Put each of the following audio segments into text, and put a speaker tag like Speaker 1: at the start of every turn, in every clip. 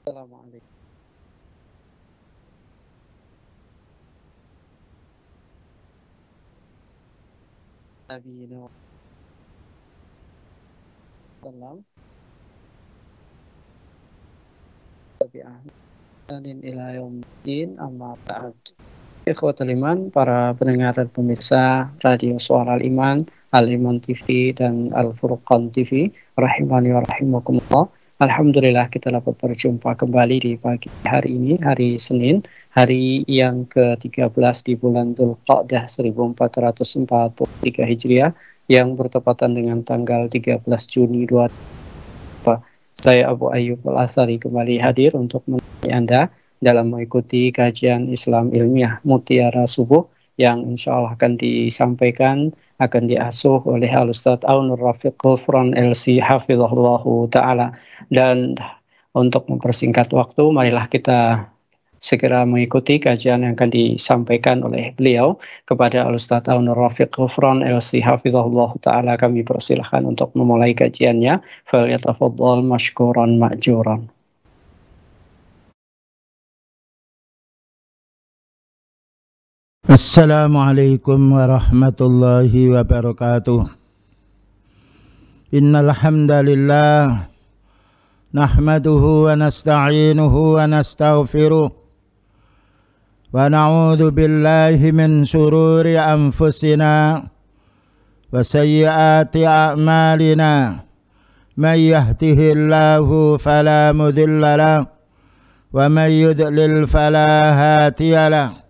Speaker 1: Assalamualaikum warahmatullahi wabarakatuh. Ila yaumiddin, amma ba'd. Ikhwatul iman, para pendengar dan pemirsa Radio Suara Al-Iman, Al-Iman TV dan Al-Furqan TV, rahimani wa rahimakumullah. Alhamdulillah kita dapat berjumpa kembali di pagi hari ini, hari Senin, hari yang ke-13 di bulan Dzulqa'dah 1443 Hijriah, yang bertepatan dengan tanggal 13 Juni 2020. Saya Abu Ayyub Al-Asari kembali hadir untuk menemani Anda dalam mengikuti kajian Islam ilmiah Mutiara Subuh yang insya Allah akan disampaikan, akan diasuh oleh Al-Ustaz Aunur Rafiq Ghufran LC Hafizahullahu Ta'ala. Dan untuk mempersingkat waktu, marilah kita segera mengikuti kajian yang akan disampaikan oleh beliau. Kepada Al-Ustaz Aunur Rafiq Ghufran LC Hafizahullahu Ta'ala, kami persilahkan untuk memulai kajiannya. Falyatafaddal mashkuran ma'juran.
Speaker 2: Assalamualaikum warahmatullahi wabarakatuh. Innal hamdalillah nahmaduhu wa nasta'inuhu wa nastaghfiruh wa na'udzu billahi min shururi anfusina wa sayyiati a'malina. May yahdihillahu fala mudilla lahu wa may yudlil fala hadiya lahu.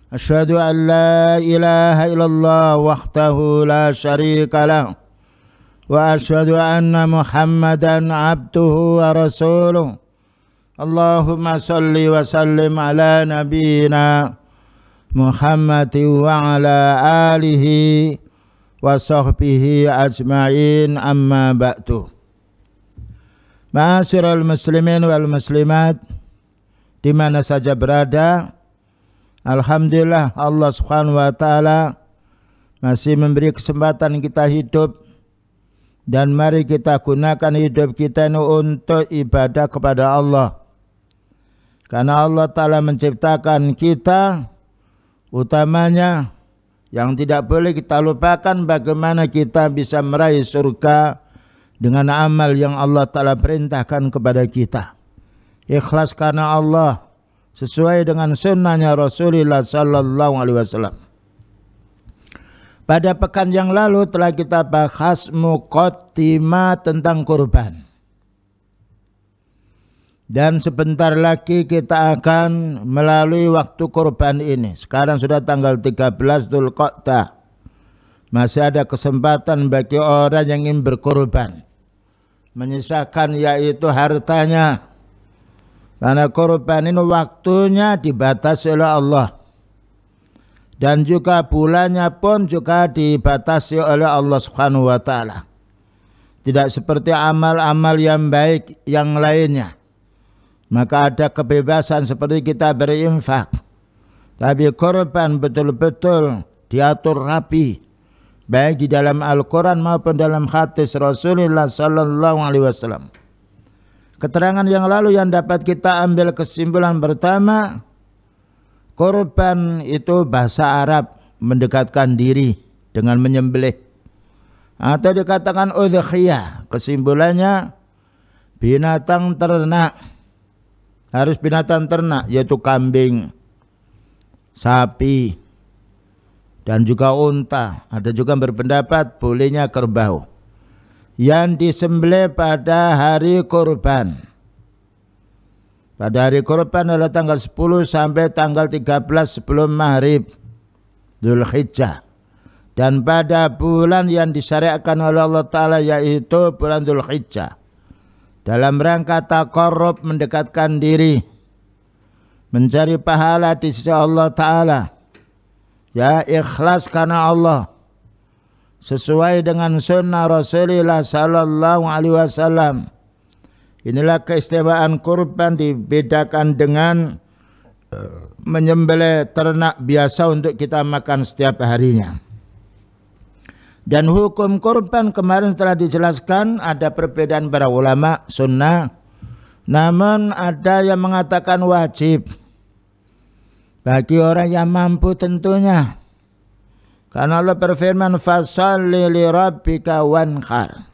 Speaker 2: Asyhadu an la ilaha illallah wahdahu la syarika lah wa asyhadu anna Muhammadan abduhu wa rasuluh. Allahumma salli wa sallim ala nabiyyina Muhammadin wa ala alihi wa sahbihi ajma'in, amma ba'du. Ma'asyiral muslimin wal muslimat di mana saja berada, alhamdulillah Allah Subhanahu wa Ta'ala masih memberi kesempatan kita hidup, dan mari kita gunakan hidup kita ini untuk ibadah kepada Allah. Karena Allah Ta'ala menciptakan kita, utamanya yang tidak boleh kita lupakan bagaimana kita bisa meraih surga dengan amal yang Allah Ta'ala perintahkan kepada kita. Ikhlas karena Allah, sesuai dengan sunnahnya Rasulullah Sallallahu Alaihi Wasallam. Pada pekan yang lalu telah kita bahas muqaddimah tentang kurban. Dan sebentar lagi kita akan melalui waktu kurban ini. Sekarang sudah tanggal 13 Dzulqa'dah. Masih ada kesempatan bagi orang yang ingin berkurban, menyisakan yaitu hartanya. Karena kurban ini waktunya dibatasi oleh Allah, dan juga bulannya pun juga dibatasi oleh Allah Subhanahu wa Ta'ala. Tidak seperti amal-amal yang baik yang lainnya, maka ada kebebasan seperti kita berinfak. Tapi kurban betul-betul diatur rapi, baik di dalam Al-Quran maupun dalam hadis Rasulullah Sallallahu Alaihi Wasallam. Keterangan yang lalu yang dapat kita ambil kesimpulan pertama, kurban itu bahasa Arab mendekatkan diri dengan menyembelih, atau dikatakan udhiyah. Kesimpulannya binatang ternak, harus binatang ternak, yaitu kambing, sapi, dan juga unta. Ada juga yang berpendapat bolehnya kerbau yang disembelih pada hari kurban. Pada hari kurban adalah tanggal 10 sampai tanggal 13 sebelum maghrib Dzulhijjah. Dan pada bulan yang disyariatkan oleh Allah Ta'ala yaitu bulan Dzulhijjah, dalam rangka taqarrub, mendekatkan diri, mencari pahala di sisi Allah Ta'ala, ya ikhlas karena Allah, sesuai dengan sunnah Rasulullah Sallallahu Alaihi Wasallam. Inilah keistimewaan kurban, dibedakan dengan menyembelih ternak biasa untuk kita makan setiap harinya. Dan hukum kurban kemarin telah dijelaskan, ada perbedaan para ulama sunnah Namun ada yang mengatakan wajib bagi orang yang mampu tentunya. Karena Allah berfirman, fasalli li rabbika wanhar.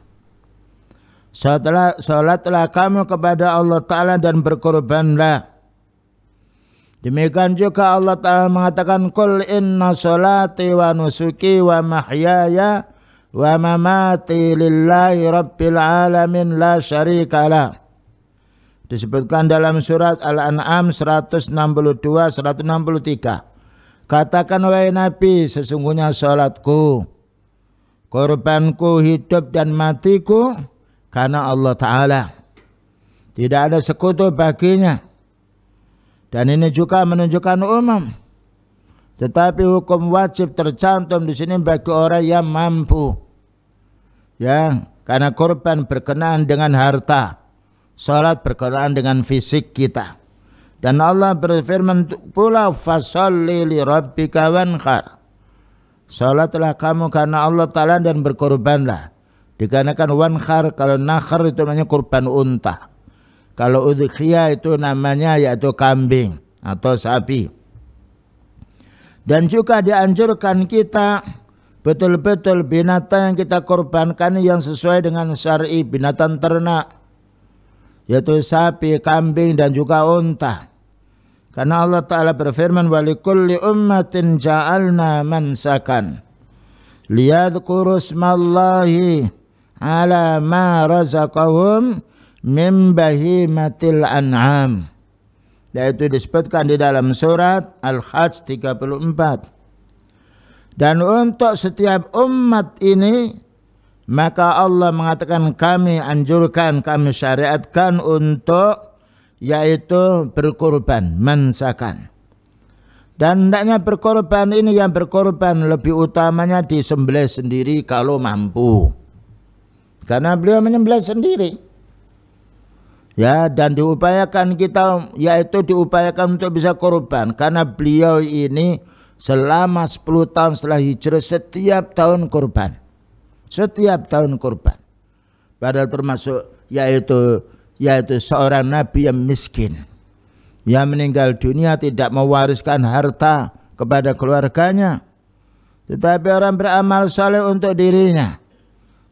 Speaker 2: Salatlah kamu kepada Allah Ta'ala dan berkorbanlah. Demikian juga Allah Ta'ala mengatakan, Qul inna salati wa nusuki wa mahyaya wa mamati lillahi rabbil alamin la syarikalah. Disebutkan dalam surat Al-An'am 162-163. Katakan wahai Nabi, sesungguhnya salatku, korbanku, hidup dan matiku karena Allah Ta'ala. Tidak ada sekutu baginya. Dan ini juga menunjukkan umum. Tetapi hukum wajib tercantum di sini bagi orang yang mampu. Ya, karena korban berkenaan dengan harta. Salat berkenaan dengan fisik kita. Dan Allah berfirman pula, fasalli li rabbika wanhar. Salatlah kamu karena Allah Ta'ala dan berkorbanlah. Dikarenakan wanhar, kalau nakhar itu namanya kurban unta. Kalau udhiyah itu namanya yaitu kambing atau sapi. Dan juga dianjurkan kita betul-betul binatang yang kita korbankan yang sesuai dengan syar'i, binatang ternak, yaitu sapi, kambing dan juga unta. Karena Allah Ta'ala berfirman, walikulli ummatin ja'alna mansakan liyadhkuru ismallahi ala ma razaqahum min bahimatil an'am. Yaitu disebutkan di dalam surat Al-Hajj 34. Dan untuk setiap umat ini maka Allah mengatakan kami anjurkan, kami syariatkan untuk yaitu berkorban, mansakan. Dan hendaknya berkorban ini, yang berkorban lebih utamanya disembelih sendiri kalau mampu. Karena beliau menyembelih sendiri. Ya, dan diupayakan kita, yaitu diupayakan untuk bisa korban. Karena beliau ini selama 10 tahun setelah hijrah setiap tahun korban. Setiap tahun korban. Padahal termasuk yaitu seorang nabi yang miskin. Yang meninggal dunia tidak mewariskan harta kepada keluarganya. Tetapi orang beramal saleh untuk dirinya.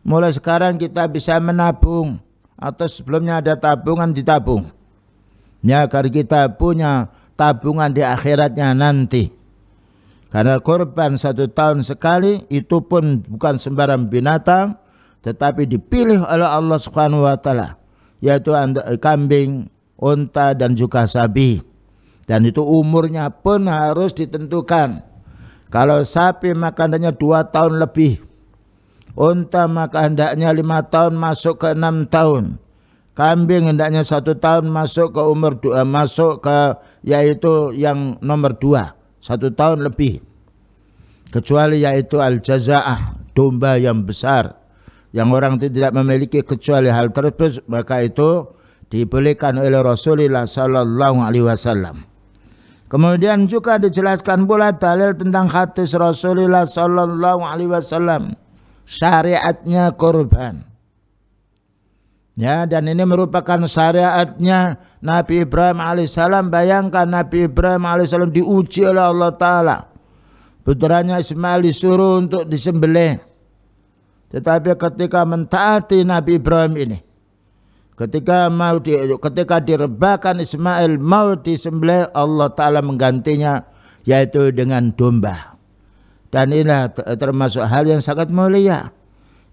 Speaker 2: Mulai sekarang kita bisa menabung. Atau sebelumnya ada tabungan, ditabung. Ya, agar kita punya tabungan di akhiratnya nanti. Karena korban 1 tahun sekali itu pun bukan sembarang binatang, tetapi dipilih oleh Allah Subhanahu wa Ta'ala, yaitu kambing, unta dan juga sapi. Dan itu umurnya pun harus ditentukan. Kalau sapi maka hendaknya 2 tahun lebih. Unta maka hendaknya 5 tahun masuk ke 6 tahun. Kambing hendaknya 1 tahun masuk ke umur 2, masuk ke yaitu yang nomor 2, 1 tahun lebih. Kecuali yaitu al-jaza'ah, domba yang besar, yang orang tidak memiliki kecuali hal tersebut, maka itu dibolehkan oleh Rasulullah sallallahu alaihi wasallam. Kemudian juga dijelaskan pula dalil tentang hadis Rasulullah sallallahu alaihi wasallam, syariatnya korban. Ya, dan ini merupakan syariatnya Nabi Ibrahim alaihissalam. Bayangkan Nabi Ibrahim alaihissalam diuji oleh Allah Ta'ala. Putranya Ismail disuruh untuk disembelih. Tetapi ketika mentaati Nabi Ibrahim ini, ketika direbahkan Ismail mau disembelih, Allah Ta'ala menggantinya yaitu dengan domba. Dan inilah termasuk hal yang sangat mulia.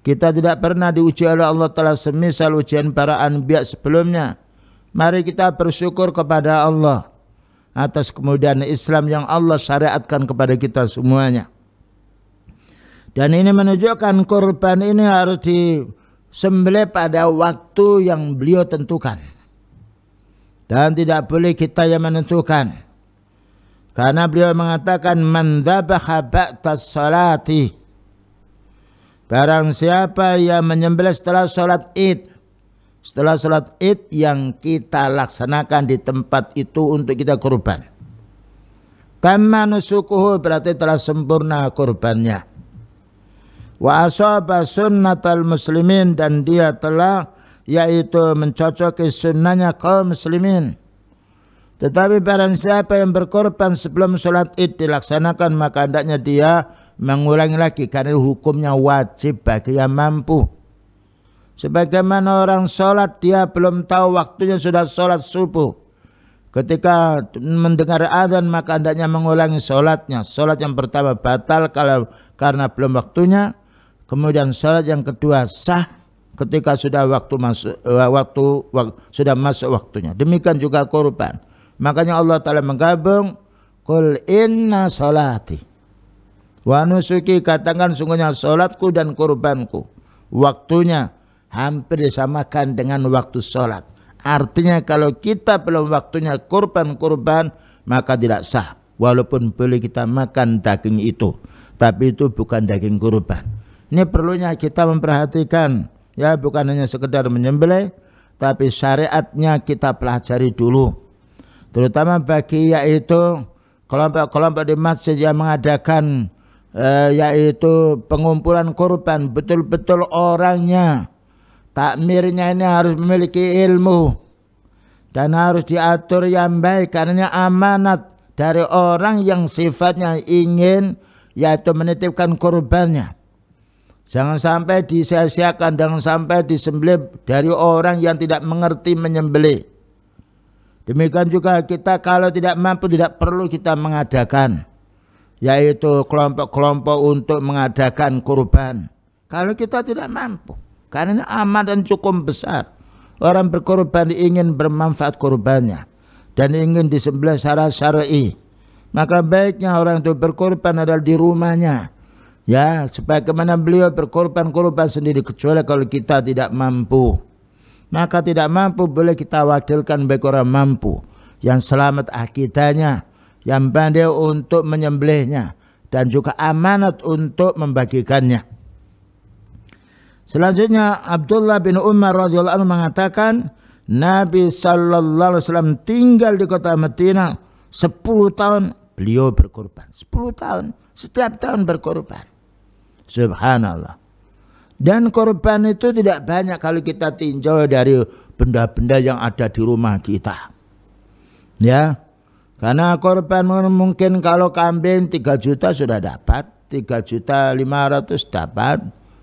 Speaker 2: Kita tidak pernah diuji oleh Allah Ta'ala semisal ujian para anbiya sebelumnya. Mari kita bersyukur kepada Allah atas kemudian Islam yang Allah syariatkan kepada kita semuanya. Dan ini menunjukkan korban ini harus disembelih pada waktu yang beliau tentukan. Dan tidak boleh kita yang menentukan. Karena beliau mengatakan man dzabaha ba'da sholati, barang siapa yang menyembelih setelah sholat id, setelah sholat id yang kita laksanakan di tempat itu untuk kita kurban, tamma nusukuhu, berarti telah sempurna kurbannya. Wa asaba sunnatal muslimin, dan dia telah yaitu mencocoki sunnahnya kaum muslimin. Tetapi barang siapa yang berkorban sebelum sholat id dilaksanakan, maka hendaknya dia mengulangi lagi karena hukumnya wajib bagi yang mampu. Sebagaimana orang sholat dia belum tahu waktunya sudah sholat subuh. Ketika mendengar azan maka hendaknya mengulangi sholatnya. Sholat yang pertama batal karena belum waktunya. Kemudian sholat yang kedua sah ketika sudah sudah masuk waktunya. Demikian juga kurban. Makanya Allah Ta'ala menggabung, Qul inna sholati wa nusuki, katakan sungguhnya sholatku dan kurbanku. Waktunya hampir disamakan dengan waktu sholat. Artinya kalau kita belum waktunya kurban, maka tidak sah. Walaupun boleh kita makan daging itu, tapi itu bukan daging kurban. Ini perlunya kita memperhatikan, ya, bukan hanya sekedar menyembelih, tapi syariatnya kita pelajari dulu. Terutama bagi yaitu kelompok-kelompok di masjid yang mengadakan yaitu pengumpulan kurban, betul-betul orangnya, takmirnya ini harus memiliki ilmu dan harus diatur yang baik karena amanat dari orang yang sifatnya ingin yaitu menitipkan kurbannya. Jangan sampai disia-siakan, jangan sampai disembelih dari orang yang tidak mengerti menyembelih. Demikian juga kita kalau tidak mampu tidak perlu kita mengadakan yaitu kelompok-kelompok untuk mengadakan kurban. Kalau kita tidak mampu, karena amat dan cukup besar. Orang berkorban ingin bermanfaat kurbannya dan ingin disembelih secara syar'i. Maka baiknya orang itu berkorban adalah di rumahnya. Ya, sebagaimana beliau berkorban sendiri, kecuali kalau kita tidak mampu. Maka tidak mampu boleh kita wakilkan bagi orang mampu yang selamat akidahnya, yang pandai untuk menyembelihnya dan juga amanat untuk membagikannya. Selanjutnya Abdullah bin Umar radhiyallahu anhu mengatakan Nabi sallallahu alaihi wasallam tinggal di kota Madinah 10 tahun, beliau berkorban 10 tahun, setiap tahun berkorban. Subhanallah. Dan korban itu tidak banyak kalau kita tinjau dari benda-benda yang ada di rumah kita. Ya, karena korban mungkin kalau kambing 3 juta sudah dapat, 3.500.000 dapat.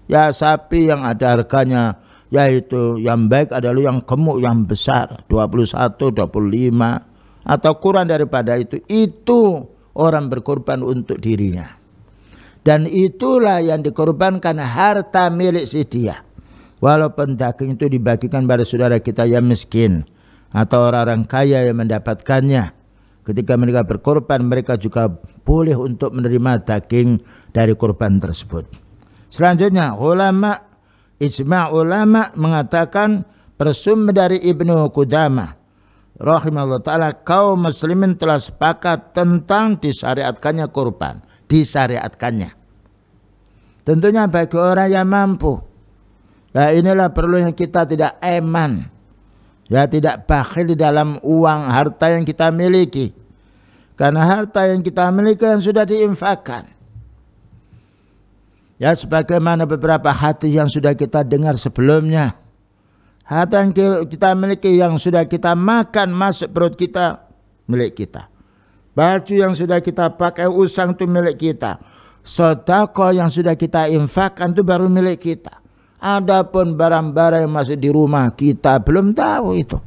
Speaker 2: Ya, sapi yang ada harganya yaitu yang baik adalah yang gemuk yang besar, 21, 25 atau kurang daripada itu orang berkorban untuk dirinya. Dan itulah yang dikorbankan harta milik si dia. Walaupun daging itu dibagikan pada saudara kita yang miskin atau orang-orang kaya yang mendapatkannya. Ketika mereka berkorban, mereka juga boleh untuk menerima daging dari korban tersebut. Selanjutnya, ijma' ulama mengatakan bersumber dari Ibnu Qudamah rahimahullah ta'ala, kaum muslimin telah sepakat tentang disyariatkannya korban. Disyariatkannya. Tentunya bagi orang yang mampu. Ya, inilah perlunya kita tidak eman. Ya, tidak bakhil di dalam uang harta yang kita miliki. Karena harta yang kita miliki yang sudah diinfakkan. Ya, sebagaimana beberapa hadis yang sudah kita dengar sebelumnya. Harta yang kita miliki yang sudah kita makan masuk perut kita, milik kita. Baju yang sudah kita pakai usang itu milik kita. Sedekah yang sudah kita infakkan itu baru milik kita. Adapun barang-barang yang masih di rumah kita belum tahu itu.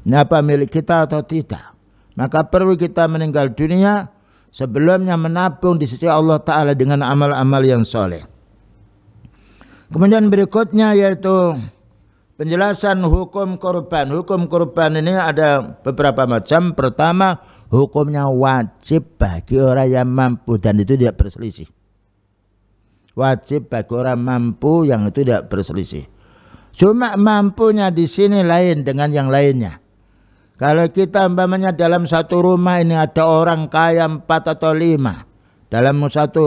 Speaker 2: Ini apa milik kita atau tidak. Maka perlu kita meninggal dunia sebelumnya menabung di sisi Allah Ta'ala dengan amal-amal yang soleh. Kemudian berikutnya yaitu penjelasan hukum korban. Hukum korban ini ada beberapa macam. Pertama, hukumnya wajib bagi orang yang mampu dan itu tidak berselisih. Wajib bagi orang mampu yang itu tidak berselisih. Cuma mampunya di sini lain dengan yang lainnya. Kalau kita umpamanya dalam satu rumah ini ada orang kaya 4 atau 5. Dalam satu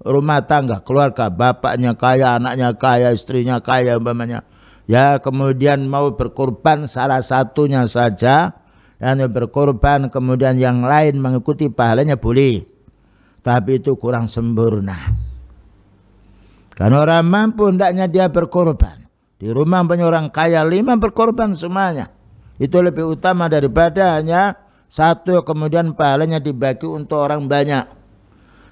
Speaker 2: rumah tangga, keluarga, bapaknya kaya, anaknya kaya, istrinya kaya umpamanya. Ya, kemudian mau berkorban salah satunya saja. Dan berkorban kemudian yang lain mengikuti pahalanya boleh. Tapi itu kurang sempurna. Karena orang mampu hendaknya dia berkorban. Di rumah punya orang kaya 5 berkorban semuanya. Itu lebih utama daripada hanya 1 kemudian pahalanya dibagi untuk orang banyak.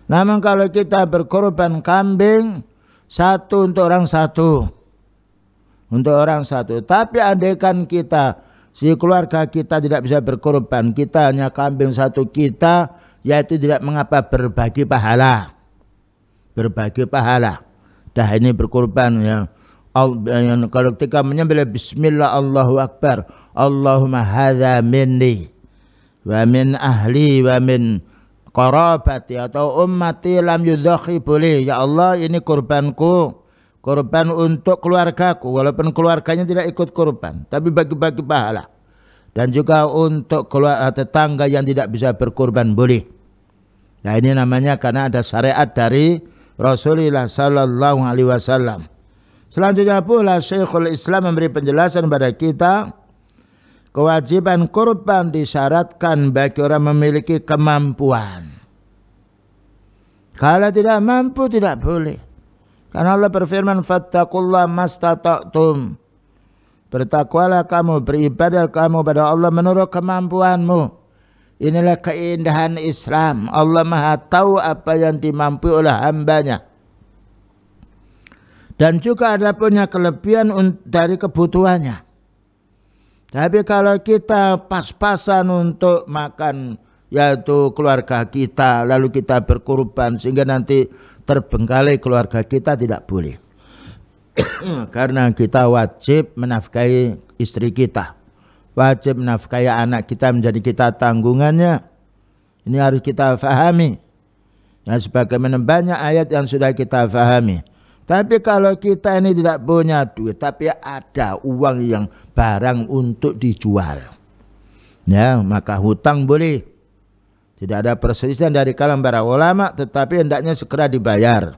Speaker 2: Namun kalau kita berkorban kambing 1 untuk orang 1. Untuk orang 1. Tapi andaikan kita, si keluarga kita tidak bisa berkorban, kita hanya kambing 1 kita, yaitu tidak mengapa, berbagi pahala. Berbagi pahala. Dah ini berkorban ya. Kalau ketika menyembelih bismillah Allahu Akbar, Allahumma hadza minni wa min ahli wa min qarabati atau ummati lam yudhakhi, boleh ya Allah ini kurbanku, kurban untuk keluargaku, walaupun keluarganya tidak ikut kurban tapi bagi-bagi pahala. Dan juga untuk tetangga yang tidak bisa berkurban boleh. Nah ini namanya karena ada syariat dari Rasulullah sallallahu alaihi wasallam. Selanjutnya pula Syekhul Islam memberi penjelasan kepada kita, kewajiban kurban disyaratkan bagi orang memiliki kemampuan. Kalau tidak mampu tidak boleh. Karena Allah berfirman, fattaqullaha mastata'tum. Bertakwalah kamu, beribadah kamu pada Allah menurut kemampuanmu. Inilah keindahan Islam. Allah Maha tahu apa yang dimampu oleh hambanya. Dan juga ada punya kelebihan dari kebutuhannya. Tapi kalau kita pas-pasan untuk makan, yaitu keluarga kita, lalu kita berkorban sehingga nanti terbengkalai keluarga kita, tidak boleh. Karena kita wajib menafkahi istri kita, wajib menafkahi anak kita, menjadi kita tanggungannya. Ini harus kita fahami. Ya, sebagaimana banyak ayat yang sudah kita fahami. Tapi kalau kita ini tidak punya duit, tapi ada uang yang barang untuk dijual, ya maka hutang boleh. Tidak ada perselisihan dari kalangan para ulama, tetapi hendaknya segera dibayar.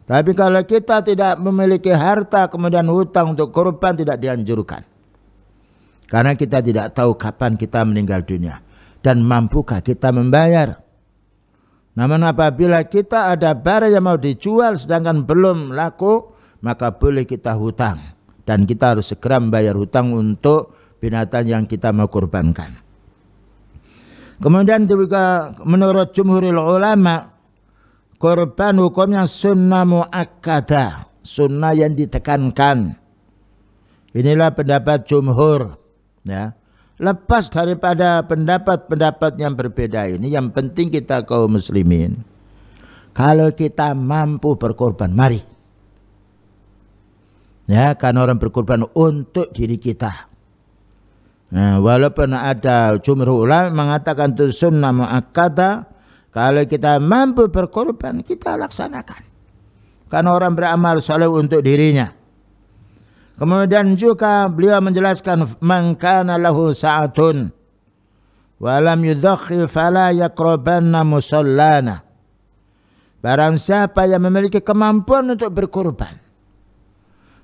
Speaker 2: Tapi kalau kita tidak memiliki harta kemudian hutang untuk kurban, tidak dianjurkan. Karena kita tidak tahu kapan kita meninggal dunia dan mampukah kita membayar. Namun apabila kita ada barang yang mau dijual sedangkan belum laku, maka boleh kita hutang. Dan kita harus segera membayar hutang untuk binatang yang kita mau kurbankan. Kemudian juga menurut jumhuril ulama, kurban hukumnya sunnah muakkadah, sunnah yang ditekankan. Inilah pendapat jumhur. Ya. Lepas daripada pendapat-pendapat yang berbeda ini, yang penting kita kaum muslimin, kalau kita mampu berkorban, mari. Ya, karena orang berkorban untuk diri kita. Nah, walaupun ada jumhur ulama mengatakan itu sunnah muakkadah, kalau kita mampu berkorban, kita laksanakan. Karena orang beramal saleh untuk dirinya. Kemudian juga beliau menjelaskan, man kana lahu sa'atun wa lam yudhakhi fala yaqrabanna musallana. Barang siapa yang memiliki kemampuan untuk berkorban,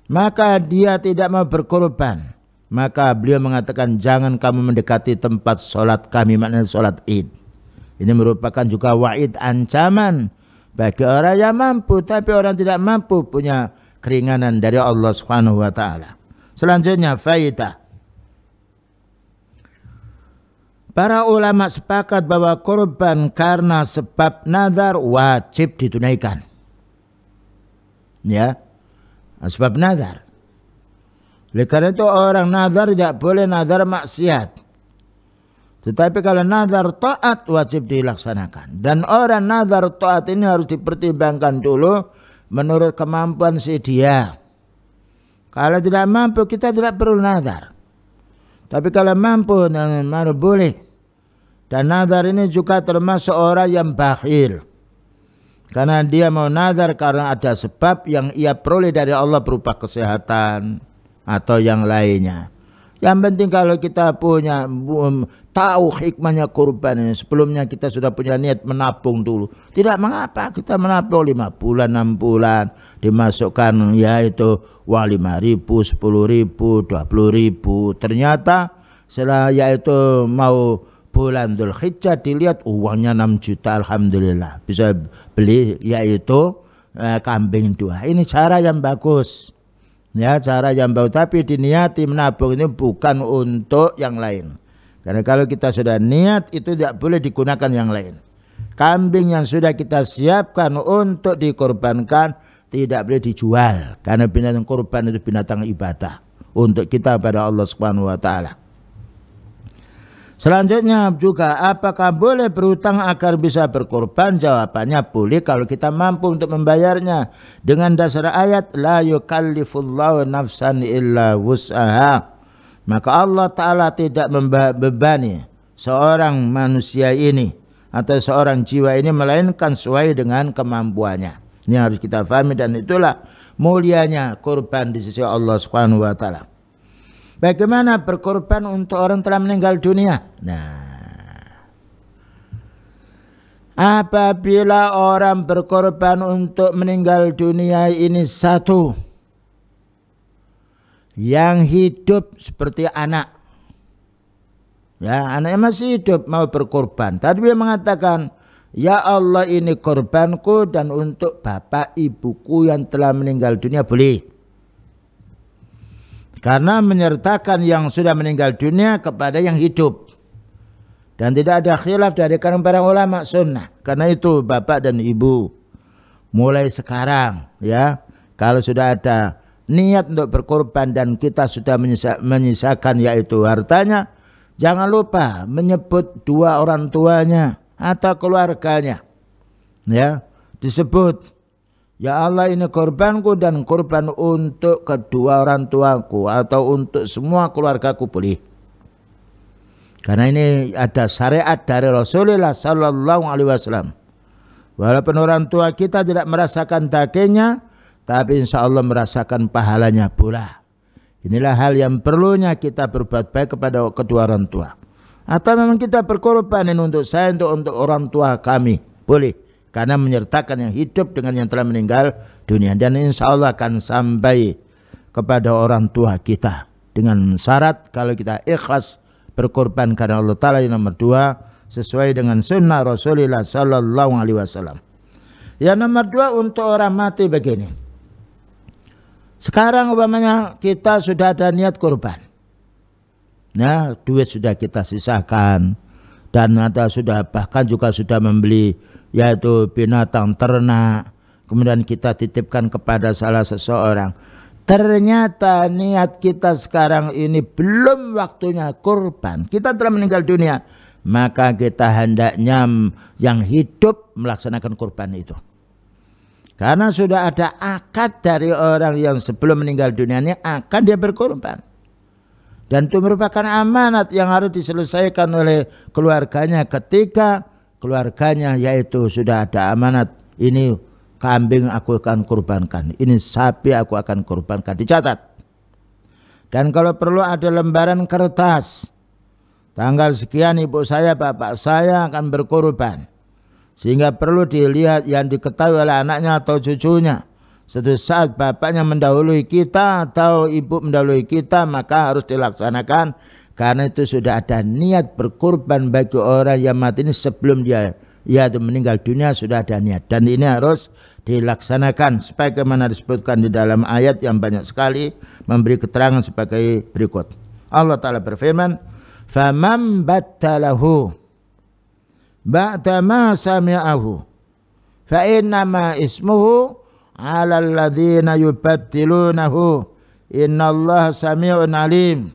Speaker 2: maka dia tidak mau berkorban, maka beliau mengatakan jangan kamu mendekati tempat solat kami, maknanya solat Id. Ini merupakan juga wa'id, ancaman bagi orang yang mampu, tapi orang tidak mampu punya keringanan dari Allah Subhanahu wa taala. Selanjutnya faidah. Para ulama sepakat bahwa korban karena sebab nazar wajib ditunaikan. Ya. Sebab nazar. Oleh karena itu orang nazar tidak boleh nazar maksiat. Tetapi kalau nazar taat wajib dilaksanakan. Dan orang nazar taat ini harus dipertimbangkan dulu menurut kemampuan si dia. Kalau tidak mampu kita tidak perlu nazar. Tapi kalau mampu baru boleh. Dan nazar ini juga termasuk orang yang bakhil. Karena dia mau nazar karena ada sebab yang ia peroleh dari Allah berupa kesehatan atau yang lainnya. Yang penting kalau kita punya tahu hikmahnya kurban ini, sebelumnya kita sudah punya niat menabung dulu. Tidak mengapa kita menabung 5 bulan, 6 bulan, dimasukkan yaitu uang 5.000, 10.000, 20.000. Ternyata setelah yaitu mau bulan Dzulhijjah dilihat uangnya 6 juta, alhamdulillah bisa beli yaitu kambing 2. Ini cara yang bagus. Ya, cara yang baik, tapi diniati menabung ini bukan untuk yang lain. Karena kalau kita sudah niat itu tidak boleh digunakan yang lain. Kambing yang sudah kita siapkan untuk dikorbankan tidak boleh dijual, karena binatang kurban itu binatang ibadah untuk kita pada Allah Subhanahu wa taala. Selanjutnya juga, apakah boleh berhutang agar bisa berkorban? Jawabannya boleh kalau kita mampu untuk membayarnya dengan dasar ayat la yukallifullahu nafsan illa wus'aha. Maka Allah Ta'ala tidak membebani seorang manusia ini atau seorang jiwa ini melainkan sesuai dengan kemampuannya. Ini harus kita pahami, dan itulah mulianya korban di sisi Allah Subhanahu wa taala. Bagaimana berkorban untuk orang telah meninggal dunia? Nah, apabila orang berkorban untuk meninggal dunia ini satu, yang hidup seperti anak. Ya, anaknya masih hidup mau berkorban. Tadi dia mengatakan, ya Allah ini korbanku dan untuk bapak ibuku yang telah meninggal dunia boleh. Karena menyertakan yang sudah meninggal dunia kepada yang hidup. Dan tidak ada khilaf dari kalangan para ulama sunnah. Karena itu bapak dan ibu, mulai sekarang ya, kalau sudah ada niat untuk berkorban dan kita sudah menyisakan yaitu hartanya, jangan lupa menyebut dua orang tuanya atau keluarganya. Ya, disebut, ya Allah ini korbanku dan korban untuk kedua orang tuaku atau untuk semua keluargaku boleh. Karena ini ada syariat dari Rasulullah Sallallahu Alaihi Wasallam. Walaupun orang tua kita tidak merasakan dagingnya, tapi insya Allah merasakan pahalanya pula. Inilah hal yang perlunya kita berbuat baik kepada kedua orang tua. Atau memang kita berkorban untuk saya, untuk orang tua kami, boleh. Karena menyertakan yang hidup dengan yang telah meninggal dunia. Dan insya Allah akan sampai kepada orang tua kita. Dengan syarat kalau kita ikhlas berkorban karena Allah Ta'ala. Yang nomor dua, sesuai dengan sunnah Rasulullah Sallallahu Alaihi Wasallam. Yang nomor dua, untuk orang mati begini. Sekarang umpamanya kita sudah ada niat korban. Nah, duit sudah kita sisakan. Dan ada sudah, bahkan juga sudah membeli yaitu binatang ternak, kemudian kita titipkan kepada salah seseorang. Ternyata niat kita sekarang ini belum waktunya korban, kita telah meninggal dunia, maka kita hendaknya yang hidup melaksanakan korban itu. Karena sudah ada akad dari orang yang sebelum meninggal dunia ini akan dia berkorban. Dan itu merupakan amanat yang harus diselesaikan oleh keluarganya ketika keluarganya yaitu sudah ada amanat, ini kambing aku akan kurbankan, ini sapi aku akan kurbankan, dicatat. Dan kalau perlu ada lembaran kertas, tanggal sekian ibu saya bapak saya akan berkorban, sehingga perlu dilihat yang diketahui oleh anaknya atau cucunya. Suatu saat bapaknya mendahului kita atau ibu mendahului kita, maka harus dilaksanakan. Karena itu sudah ada niat berkorban bagi orang yang mati ini sebelum dia meninggal dunia, sudah ada niat. Dan ini harus dilaksanakan sebagaimana disebutkan di dalam ayat yang banyak sekali memberi keterangan sebagai berikut. Allah Ta'ala berfirman, "Faman battalahu ba'da ma sami'ahu fa innama ismuhu 'alal ladzina yubattilunahu innallaha sami'un 'alim."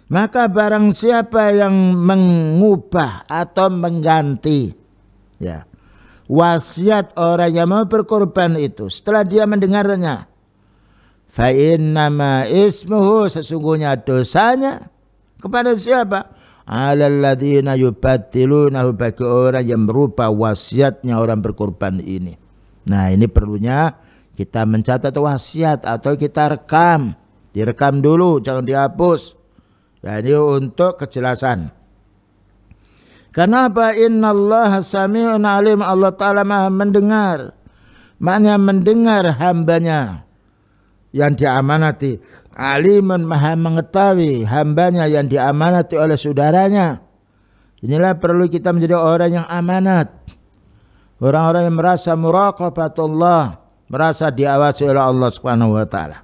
Speaker 2: Maka barang siapa yang mengubah atau mengganti ya wasiat orang yang mau berkorban itu setelah dia mendengarnya, fa innama ismuhu, sesungguhnya dosanya kepada siapa? 'Alal ladzina yubattilunahu, bagi orang yang merubah wasiatnya orang berkorban ini. Nah, ini perlunya kita mencatat wasiat atau kita rekam. Direkam dulu, jangan dihapus. Ya, ini untuk kejelasan. Kenapa? Innallaha sami'un alim, Allah Ta'ala maha mendengar. Maknanya mendengar hambanya yang diamanati. Alimun, maha mengetahui hambanya yang diamanati oleh saudaranya. Inilah perlu kita menjadi orang yang amanat. Orang-orang yang merasa muraqabatullah, merasa diawasi oleh Allah Subhanahu wa taala.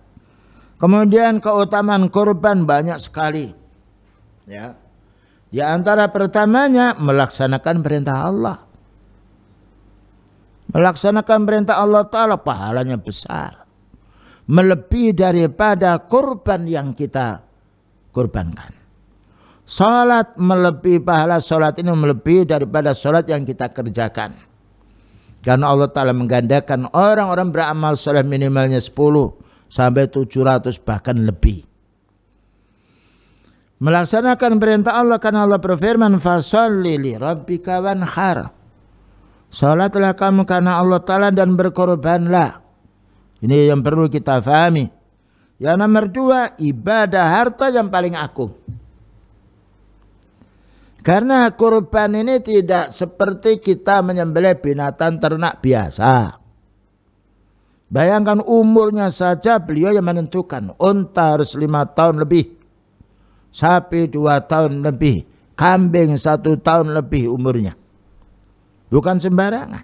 Speaker 2: Kemudian keutamaan kurban banyak sekali. Ya. Di antara pertamanya melaksanakan perintah Allah. Melaksanakan perintah Allah taala pahalanya besar. Melebihi daripada kurban yang kita kurbankan. Salat melebihi pahala salat ini melebihi daripada salat yang kita kerjakan. Karena Allah Ta'ala menggandakan orang-orang beramal saleh minimalnya 10 sampai 700 bahkan lebih. Melaksanakan perintah Allah karena Allah berfirman fasholli li rabbika wanhar. Salatlah kamu karena Allah Ta'ala dan berkorbanlah. Ini yang perlu kita fahami. Yang nomor 2, ibadah harta yang paling agung. Karena kurban ini tidak seperti kita menyembelih binatang ternak biasa. Bayangkan umurnya saja beliau yang menentukan. Unta harus 5 tahun lebih. Sapi 2 tahun lebih. Kambing 1 tahun lebih umurnya. Bukan sembarangan.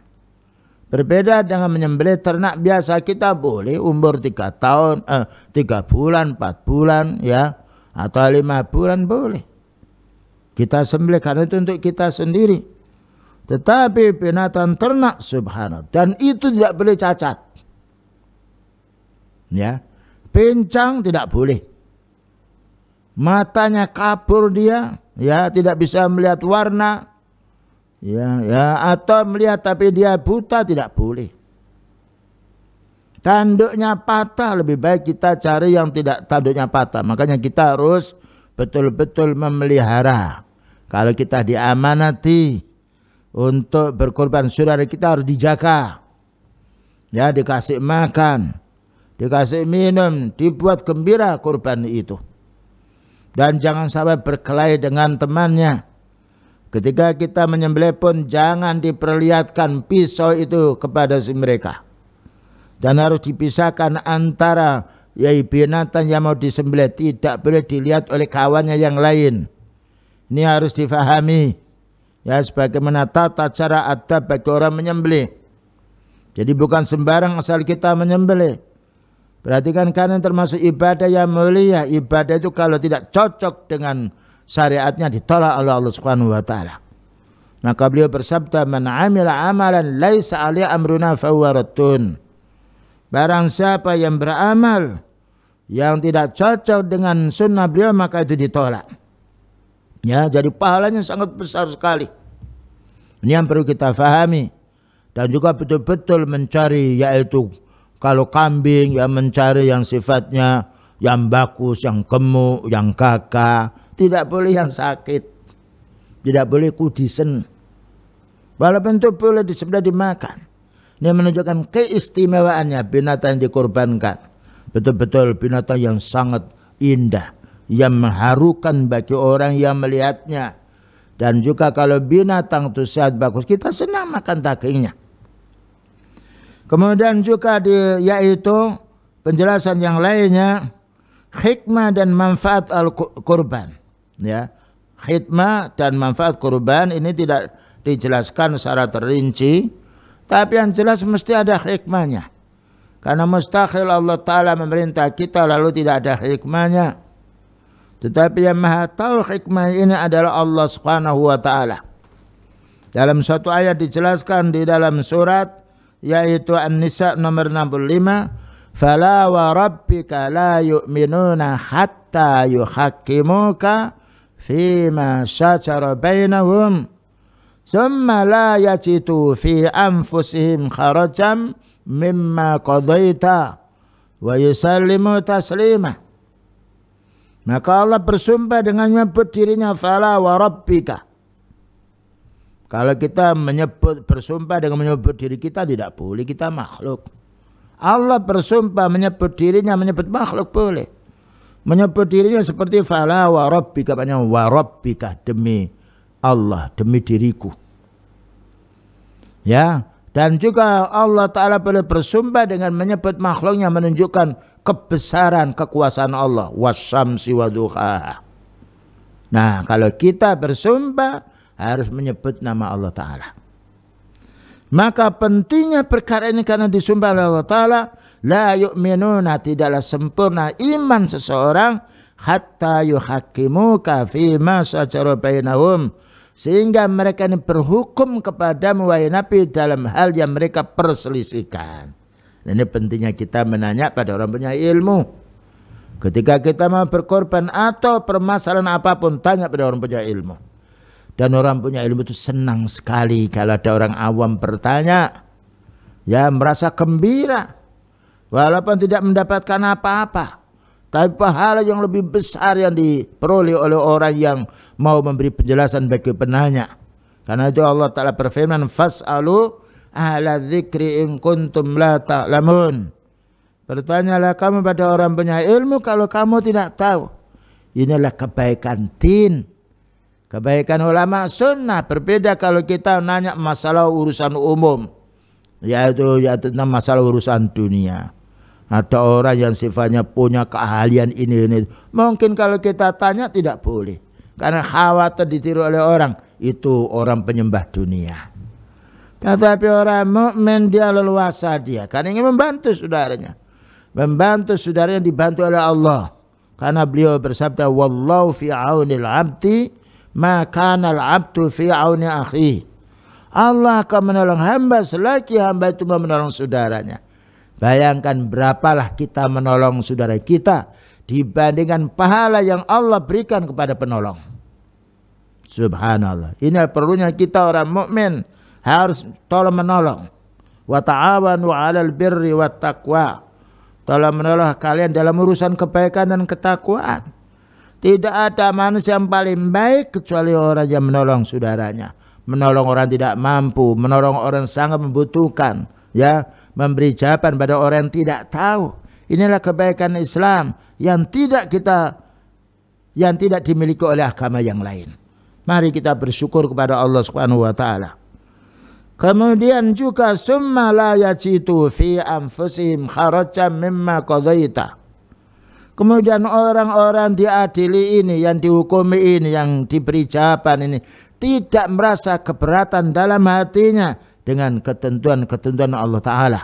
Speaker 2: Berbeda dengan menyembelih ternak biasa, kita boleh umur 3 tahun, 3 bulan, 4 bulan, ya, atau 5 bulan boleh. Kita sembelih karena itu untuk kita sendiri. Tetapi binatang ternak subhanallah, dan itu tidak boleh cacat. Ya, pincang tidak boleh. Matanya kabur dia, ya, tidak bisa melihat warna. Ya, atau melihat tapi dia buta tidak boleh. Tanduknya patah, lebih baik kita cari yang tidak tanduknya patah. Makanya kita harus betul-betul memelihara. Kalau kita diamanati untuk berkorban, saudara kita harus dijaga. Ya, dikasih makan, dikasih minum, dibuat gembira korban itu. Dan jangan sampai berkelahi dengan temannya. Ketika kita menyembelih pun jangan diperlihatkan pisau itu kepada si mereka. Dan harus dipisahkan antara binatang yang mau disembelih, tidak boleh dilihat oleh kawannya yang lain. Ini harus difahami. Ya, sebagaimana tata cara adab bagi orang menyembelih. Jadi bukan sembarang asal kita menyembelih. Perhatikan, karena termasuk ibadah yang mulia. Ibadah itu kalau tidak cocok dengan syariatnya ditolak oleh Allah Subhanahu wa taala. Maka beliau bersabda, "Man 'amila 'amalan laisa 'alaihi amruna fahuwa raddun." Barang siapa yang beramal yang tidak cocok dengan sunnah beliau, maka itu ditolak. Ya, jadi pahalanya sangat besar sekali. Ini yang perlu kita fahami. Dan juga betul-betul mencari, yaitu kalau kambing ya mencari yang sifatnya yang bagus, yang gemuk, yang gagah. Tidak boleh yang sakit. Tidak boleh kudisen. Walaupun itu boleh disembelih dimakan. Ini menunjukkan keistimewaannya binatang yang dikorbankan. Betul-betul binatang yang sangat indah, yang mengharukan bagi orang yang melihatnya. Dan juga kalau binatang itu sehat bagus, kita senang makan dagingnya. Kemudian juga yaitu penjelasan yang lainnya, hikmah dan manfaat al-kurban. Ya, hikmah dan manfaat kurban ini tidak dijelaskan secara terinci, tapi yang jelas mesti ada hikmahnya. Karena mustahil Allah Ta'ala memerintah kita lalu tidak ada hikmahnya. Tetapi yang maha tahu hikmah ini adalah Allah Subhanahu wa Ta'ala. Dalam suatu ayat dijelaskan di dalam surat, yaitu An-Nisa nomor 65, "Fala wa rabbika la yu'minuna hatta yuhakkimuka fima syajara bainahum thumma la yajidu fi anfusihim kharajan mimma qadaita wa yusallimu taslima." Maka Allah bersumpah dengan menyebut dirinya, "Fala wa rabbika." Kalau kita bersumpah dengan menyebut diri kita, tidak boleh, kita makhluk. Allah bersumpah menyebut dirinya, menyebut makhluk boleh. Menyebut dirinya seperti fala wa rabbika, banyak wa rabbika, demi Allah, demi diriku. Ya, dan juga Allah Ta'ala boleh bersumpah dengan menyebut makhluknya, menunjukkan kebesaran kekuasaan Allah. Wasyamsi wa duhaha. Nah, kalau kita bersumpah harus menyebut nama Allah Ta'ala. Maka pentingnya perkara ini karena disumpah oleh Allah Ta'ala, la yu'minuna, tidaklah sempurna iman seseorang hatta yuhakkimuka fima syajara bainahum, sehingga mereka ini berhukum kepadamu wahai Nabi dalam hal yang mereka perselisihkan. Dan ini pentingnya kita menanya pada orang punya ilmu. Ketika kita mau berkorban atau permasalahan apapun, tanya pada orang punya ilmu. Dan orang punya ilmu itu senang sekali kalau ada orang awam bertanya. Ya, merasa gembira. Walaupun tidak mendapatkan apa-apa. Tapi pahala yang lebih besar yang diperoleh oleh orang yang mau memberi penjelasan bagi penanya. Karena itu Allah Ta'ala berfirman, fas'alu ahla dzikri in kuntum la ta'lamun. Bertanyalah kamu pada orang punya ilmu kalau kamu tidak tahu. Inilah kebaikan din. Kebaikan ulama sunnah. Berbeda kalau kita nanya masalah urusan umum, yaitu tentang masalah urusan dunia. Ada orang yang sifatnya punya keahlian ini. Mungkin kalau kita tanya tidak boleh, karena khawatir ditiru oleh orang. Itu orang penyembah dunia. Tetapi orang mukmin dia leluasa dia, karena ingin membantu saudaranya. Membantu saudaranya dibantu oleh Allah. Karena beliau bersabda, wallahu fi aunil abdi ma kana al-abdu fi auni akhi. Allah akan menolong hamba selagi hamba itu mau menolong saudaranya. Bayangkan berapalah kita menolong saudara kita dibandingkan pahala yang Allah berikan kepada penolong. Subhanallah. Ini perlunya kita orang mukmin harus tolong menolong. Wa ta'awanu 'alal birri wat taqwa. Tolong menolong kalian dalam urusan kebaikan dan ketakwaan. Tidak ada manusia yang paling baik kecuali orang yang menolong saudaranya. Menolong orang tidak mampu, menolong orang sangat membutuhkan, ya, memberi jawaban pada orang yang tidak tahu. Inilah kebaikan Islam yang tidak dimiliki oleh agama yang lain. Mari kita bersyukur kepada Allah Subhanahu wa taala. Kemudian juga summa la yajitu fi anfusihim kharajan mimma qadaita. Kemudian orang-orang diadili ini, yang dihukumi ini, yang diberi jawaban ini, tidak merasa keberatan dalam hatinya dengan ketentuan-ketentuan Allah Ta'ala.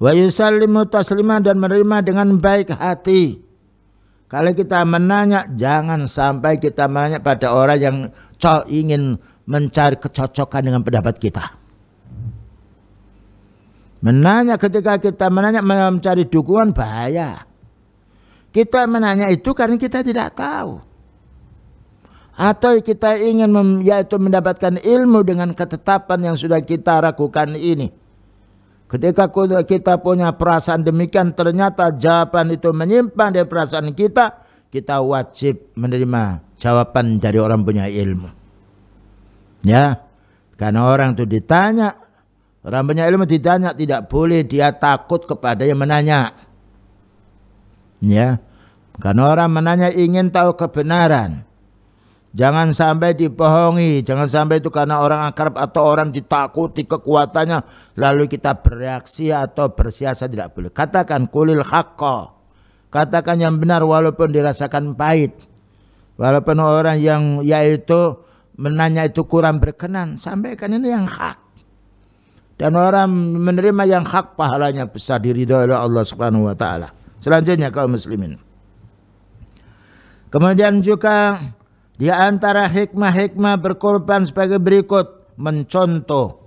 Speaker 2: Wa yusallimu tasliman, dan menerima dengan baik hati. Kalau kita menanya, jangan sampai kita menanya pada orang yang ingin mencari kecocokan dengan pendapat kita. Ketika kita menanya mencari dukungan, bahaya. Kita menanya itu karena kita tidak tahu. Atau kita ingin yaitu mendapatkan ilmu dengan ketetapan yang sudah kita ragukan ini. Ketika kita punya perasaan demikian, ternyata jawaban itu menyimpang dari perasaan kita, kita wajib menerima jawaban dari orang punya ilmu. Ya, karena orang itu ditanya, orang punya ilmu ditanya, tidak boleh dia takut kepada yang menanya. Ya, karena orang menanya ingin tahu kebenaran. Jangan sampai dibohongi, jangan sampai itu karena orang akrab atau orang ditakuti kekuatannya lalu kita bereaksi atau bersiasat, tidak boleh. Katakan qulil haqqa. Katakan yang benar walaupun dirasakan pahit. Walaupun orang yang yaitu menanya itu kurang berkenan, sampaikan ini yang hak. Dan orang menerima yang hak, pahalanya besar, diridhoi oleh Allah Subhanahu wa taala. Selanjutnya kaum muslimin. Kemudian juga di antara hikmah-hikmah berkorban sebagai berikut, mencontoh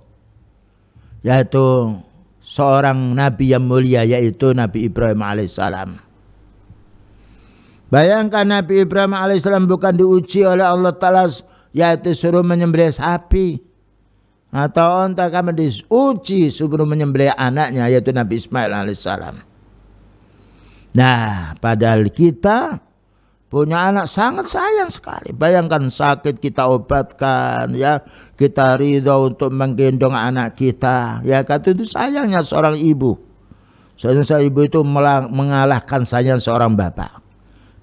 Speaker 2: yaitu seorang nabi yang mulia, yaitu Nabi Ibrahim alaihissalam. Bayangkan Nabi Ibrahim alaihissalam bukan diuji oleh Allah Ta'ala yaitu suruh menyembelih sapi atau onta, kami diuji suruh menyembelih anaknya yaitu Nabi Ismail alaihissalam. Nah, padahal kita punya anak sangat sayang sekali. Bayangkan sakit kita obatkan, ya, kita ridho untuk menggendong anak kita, ya, kata itu sayangnya seorang ibu. Seorang ibu itu mengalahkan sayang seorang bapak.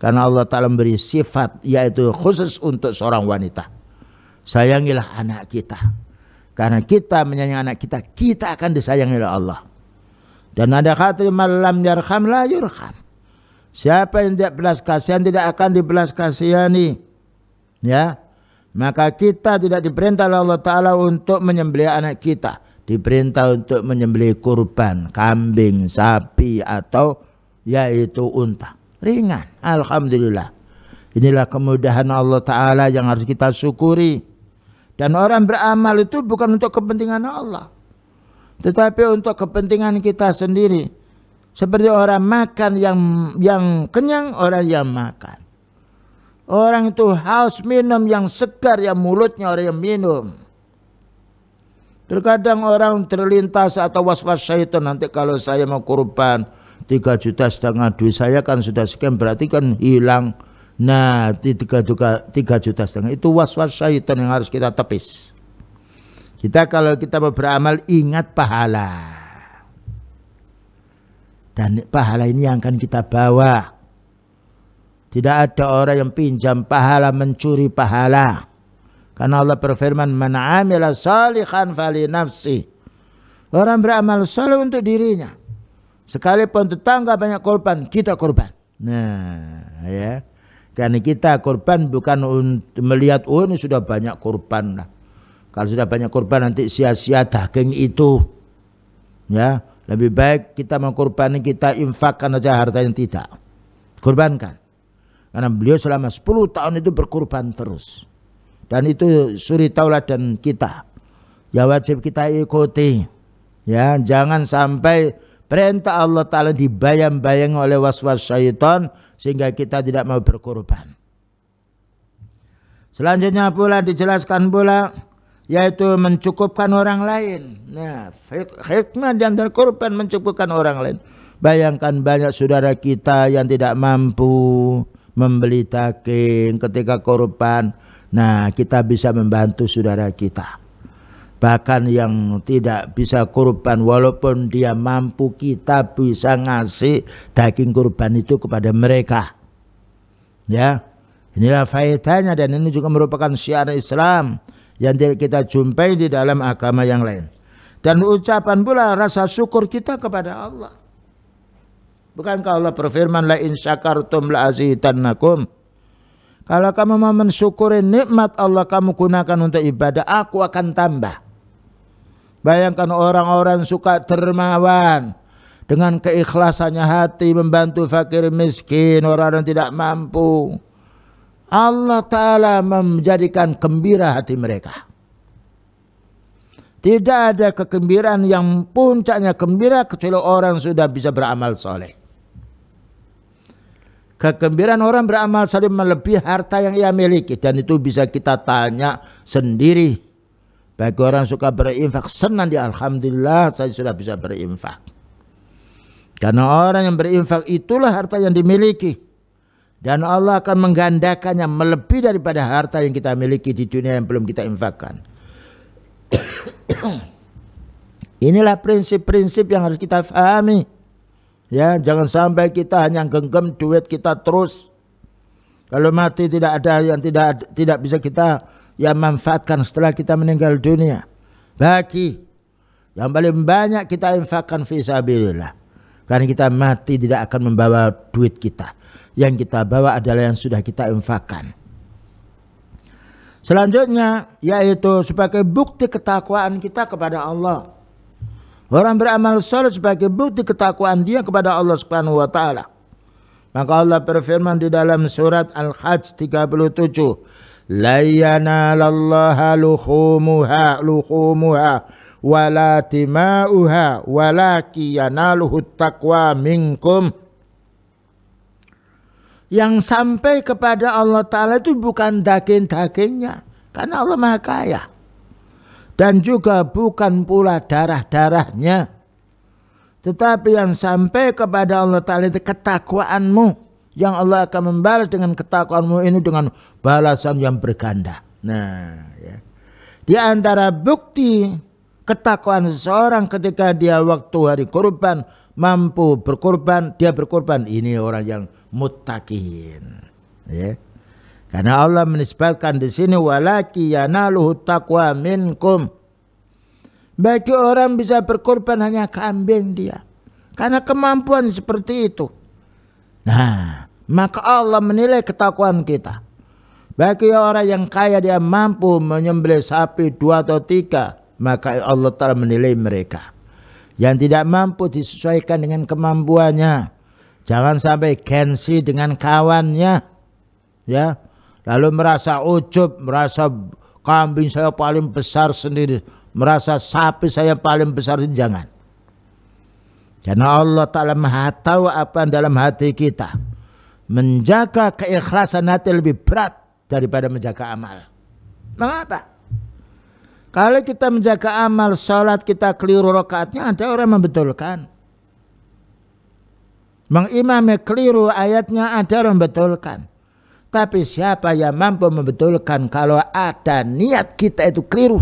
Speaker 2: Karena Allah Ta'ala memberi sifat yaitu khusus untuk seorang wanita. Sayangilah anak kita. Karena kita menyayangi anak kita, kita akan disayangi oleh Allah. Dan ada kata malam yarham la yurham. Siapa yang tidak belas kasihan tidak akan dibelas kasihani. Ya. Maka kita tidak diperintah oleh Allah Ta'ala untuk menyembelih anak kita. Diperintah untuk menyembelih kurban, kambing, sapi, atau yaitu unta. Ringan, alhamdulillah. Inilah kemudahan Allah Ta'ala yang harus kita syukuri. Dan orang beramal itu bukan untuk kepentingan Allah, tetapi untuk kepentingan kita sendiri. Seperti orang makan yang kenyang, orang yang makan. Orang itu haus minum yang segar, yang mulutnya orang yang minum. Terkadang orang terlintas atau was-was syaitan, nanti kalau saya mau kurban 3,5 juta duit saya kan sudah sekian, berarti kan hilang. Nah, 3,5 juta itu was-was syaitan yang harus kita tepis. Kita kalau kita mau beramal ingat pahala. Dan pahala ini yang akan kita bawa. Tidak ada orang yang pinjam pahala mencuri pahala. Karena Allah berfirman, "Man 'amila shalihan fali nafsi." Orang beramal saleh untuk dirinya. Sekalipun tetangga banyak korban, kita korban. Nah, ya. Karena kita korban bukan untuk melihat ini sudah banyak korban lah. Kalau sudah banyak korban nanti sia-sia daging itu. Ya, lebih baik kita mengkorbankan, kita infakkan aja harta yang tidak. Korbankan. Karena beliau selama 10 tahun itu berkorban terus. Dan itu suri tauladan kita. Ya wajib kita ikuti. Ya, jangan sampai perintah Allah Ta'ala dibayang-bayang oleh was-was syaitan sehingga kita tidak mau berkorban. Selanjutnya pula dijelaskan pula yaitu mencukupkan orang lain. Nah, hikmah di antara korban mencukupkan orang lain. Bayangkan banyak saudara kita yang tidak mampu membeli daging ketika korban. Nah, kita bisa membantu saudara kita. Bahkan yang tidak bisa kurban, walaupun dia mampu, kita bisa ngasih daging kurban itu kepada mereka. Ya, inilah faedahnya, dan ini juga merupakan syiar Islam yang tidak kita jumpai di dalam agama yang lain. Dan ucapan pula rasa syukur kita kepada Allah. Bukankah Allah berfirman, "La in syakartum la azidannakum." Kalau kamu mau mensyukuri nikmat Allah kamu gunakan untuk ibadah, aku akan tambah. Bayangkan orang-orang suka dermawan dengan keikhlasannya hati membantu fakir miskin, orang-orang tidak mampu. Allah Ta'ala menjadikan gembira hati mereka. Tidak ada kegembiraan yang puncaknya gembira kecuali orang sudah bisa beramal soleh. Kegembiraan orang beramal soleh melebihi harta yang ia miliki, dan itu bisa kita tanya sendiri. Bagi orang suka berinfak, senang dia, alhamdulillah saya sudah bisa berinfak. Karena orang yang berinfak itulah harta yang dimiliki. Dan Allah akan menggandakannya melebihi daripada harta yang kita miliki di dunia yang belum kita infakkan. Inilah prinsip-prinsip yang harus kita pahami. Ya, jangan sampai kita hanya genggam duit kita terus. Kalau mati tidak ada yang tidak bisa kita manfaatkan setelah kita meninggal dunia. Bagi yang paling banyak kita infakkan fi sabilillah. Karena kita mati tidak akan membawa duit kita. Yang kita bawa adalah yang sudah kita infakkan. Selanjutnya yaitu sebagai bukti ketakwaan kita kepada Allah. Orang beramal saleh sebagai bukti ketakwaan dia kepada Allah Subhanahu wa taala. Maka Allah berfirman di dalam surat Al-Hajj 37, "La yanalallaha luhumuha wala dima'uha walaki yanaluhu taqwa minkum." Yang sampai kepada Allah Ta'ala itu bukan daging-dagingnya, karena Allah Maha Kaya. Dan juga bukan pula darah-darahnya. Tetapi yang sampai kepada Allah Ta'ala itu ketakwaanmu. Yang Allah akan membalas dengan ketakwaanmu ini dengan balasan yang berganda. Nah, ya. Di antara bukti ketakwaan seseorang ketika dia waktu hari kurban mampu berkorban, dia berkorban, ini orang yang muttaqin. Ya. Karena Allah menisbatkan di sini walaki yanaluhu taqwa minkum. Bagi orang bisa berkorban hanya kambing dia. Karena kemampuan seperti itu. Nah, maka Allah menilai ketakwaan kita. Bagi orang yang kaya dia mampu menyembelih sapi 2 atau 3, maka Allah Ta'ala menilai mereka. Yang tidak mampu disesuaikan dengan kemampuannya. Jangan sampai gengsi dengan kawannya, ya. Lalu merasa ujub, merasa kambing saya paling besar sendiri, merasa sapi saya paling besar, jangan. Karena Allah Ta'ala Maha tahu apa dalam hati kita. Menjaga keikhlasan hati lebih berat daripada menjaga amal. Mengapa? Kalau kita menjaga amal, sholat kita keliru rakaatnya, ada orang membetulkan. Mengimami keliru ayatnya, ada orang membetulkan. Tapi siapa yang mampu membetulkan kalau ada niat kita itu keliru?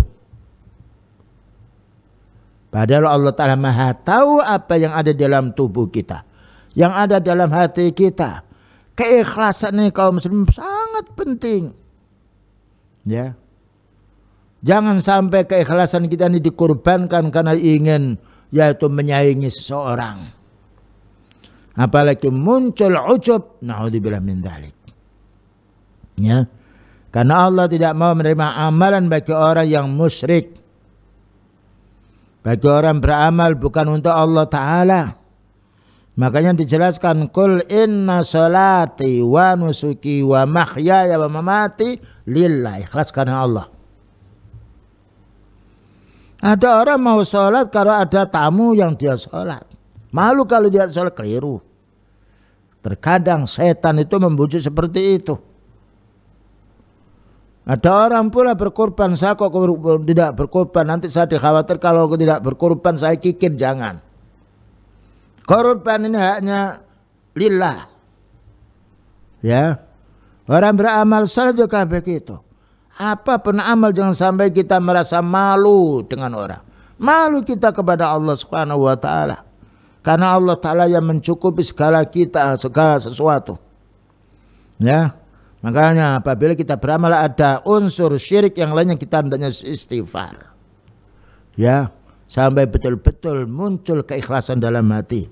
Speaker 2: Padahal Allah Ta'ala Maha tahu apa yang ada dalam tubuh kita, yang ada dalam hati kita. Keikhlasan ini kaum muslim sangat penting. Ya. Jangan sampai keikhlasan kita ini dikorbankan karena ingin yaitu menyaingi seseorang. Apalagi muncul ujub, naudzubillah min dzalik. Ya. Karena Allah tidak mau menerima amalan bagi orang yang musyrik. Bagi orang beramal bukan untuk Allah Ta'ala. Makanya dijelaskan, Qul inna salati wa nusuki wa mahyaya wa mamati lillah. Ikhlas karena Allah. Ada orang mau sholat kalau ada tamu yang dia sholat. Malu kalau dia sholat keliru. Terkadang setan itu membujuk seperti itu. Ada orang pula berkorban, saya kok tidak berkorban, nanti saya dikhawatir kalau tidak berkorban saya kikir, jangan. Korban ini haknya lillah. Ya. Orang beramal salah juga begitu. Apapun amal jangan sampai kita merasa malu dengan orang. Malu kita kepada Allah Subhanahu wa Ta'ala. Karena Allah Ta'ala yang mencukupi segala kita, segala sesuatu. Ya. Makanya apabila kita beramal ada unsur syirik yang lainnya, kita hendaknya istighfar. Ya, sampai betul-betul muncul keikhlasan dalam hati.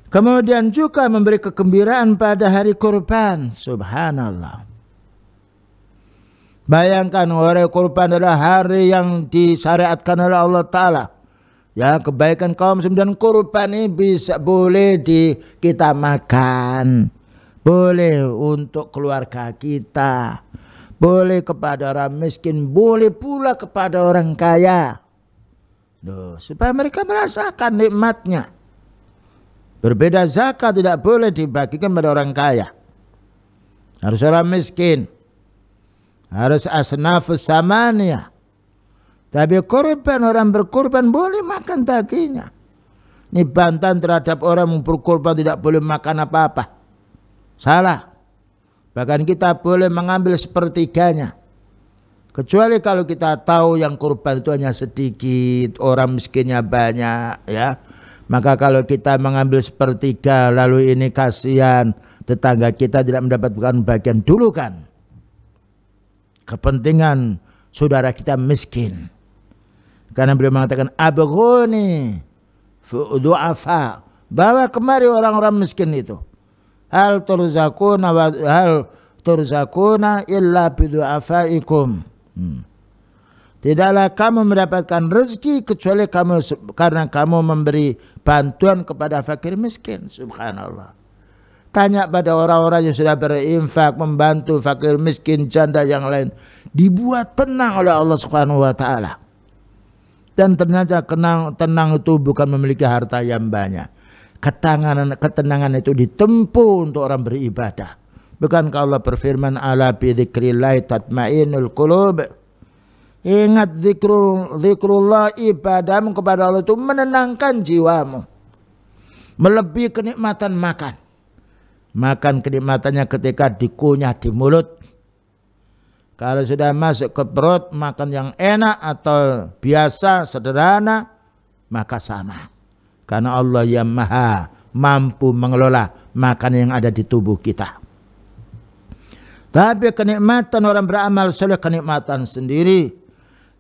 Speaker 2: Kemudian juga memberi kegembiraan pada hari kurban. Subhanallah. Bayangkan hari kurban adalah hari yang disyariatkan oleh Allah Ta'ala. Ya, kebaikan kaum muslim dan kurban ini boleh kita makan. Boleh untuk keluarga kita, boleh kepada orang miskin, boleh pula kepada orang kaya. Loh, supaya mereka merasakan nikmatnya. Berbeda zakat tidak boleh dibagikan pada orang kaya. Harus orang miskin. Harus asnafus samaniyah. Tapi korban, orang berkorban boleh makan dagingnya. Ini bantahan terhadap orang yang berkorban tidak boleh makan apa-apa. Salah. Bahkan kita boleh mengambil sepertiganya. Kecuali kalau kita tahu yang kurban itu hanya sedikit, orang miskinnya banyak, ya. Maka kalau kita mengambil sepertiga, lalu ini kasihan, tetangga kita tidak mendapatkan bagian dulu kan. Kepentingan saudara kita miskin. Karena beliau mengatakan, abghuni fu'du'afa. Bawa kemari orang-orang miskin itu. Hal turzakuna illa bidu'afaikum. Tidaklah kamu mendapatkan rezeki kecuali karena kamu memberi bantuan kepada fakir miskin. Subhanallah. Tanya pada orang-orang yang sudah berinfak, membantu fakir miskin, janda yang lain, dibuat tenang oleh Allah Subhanahu wa Ta'ala. Dan ternyata tenang itu bukan memiliki harta yang banyak. Ketenangan itu ditempuh untuk orang beribadah. Bukankah Allah berfirman, ala bi dzikrillah tatmainnul qulub. Ingat zikrullah, ibadahmu kepada Allah itu menenangkan jiwamu. Melebihi kenikmatan makan. Makan kenikmatannya ketika dikunyah di mulut. Kalau sudah masuk ke perut, makan yang enak atau biasa, sederhana, maka sama. Karena Allah yang maha mampu mengelola makanan yang ada di tubuh kita. Tapi kenikmatan orang beramal soleh kenikmatan sendiri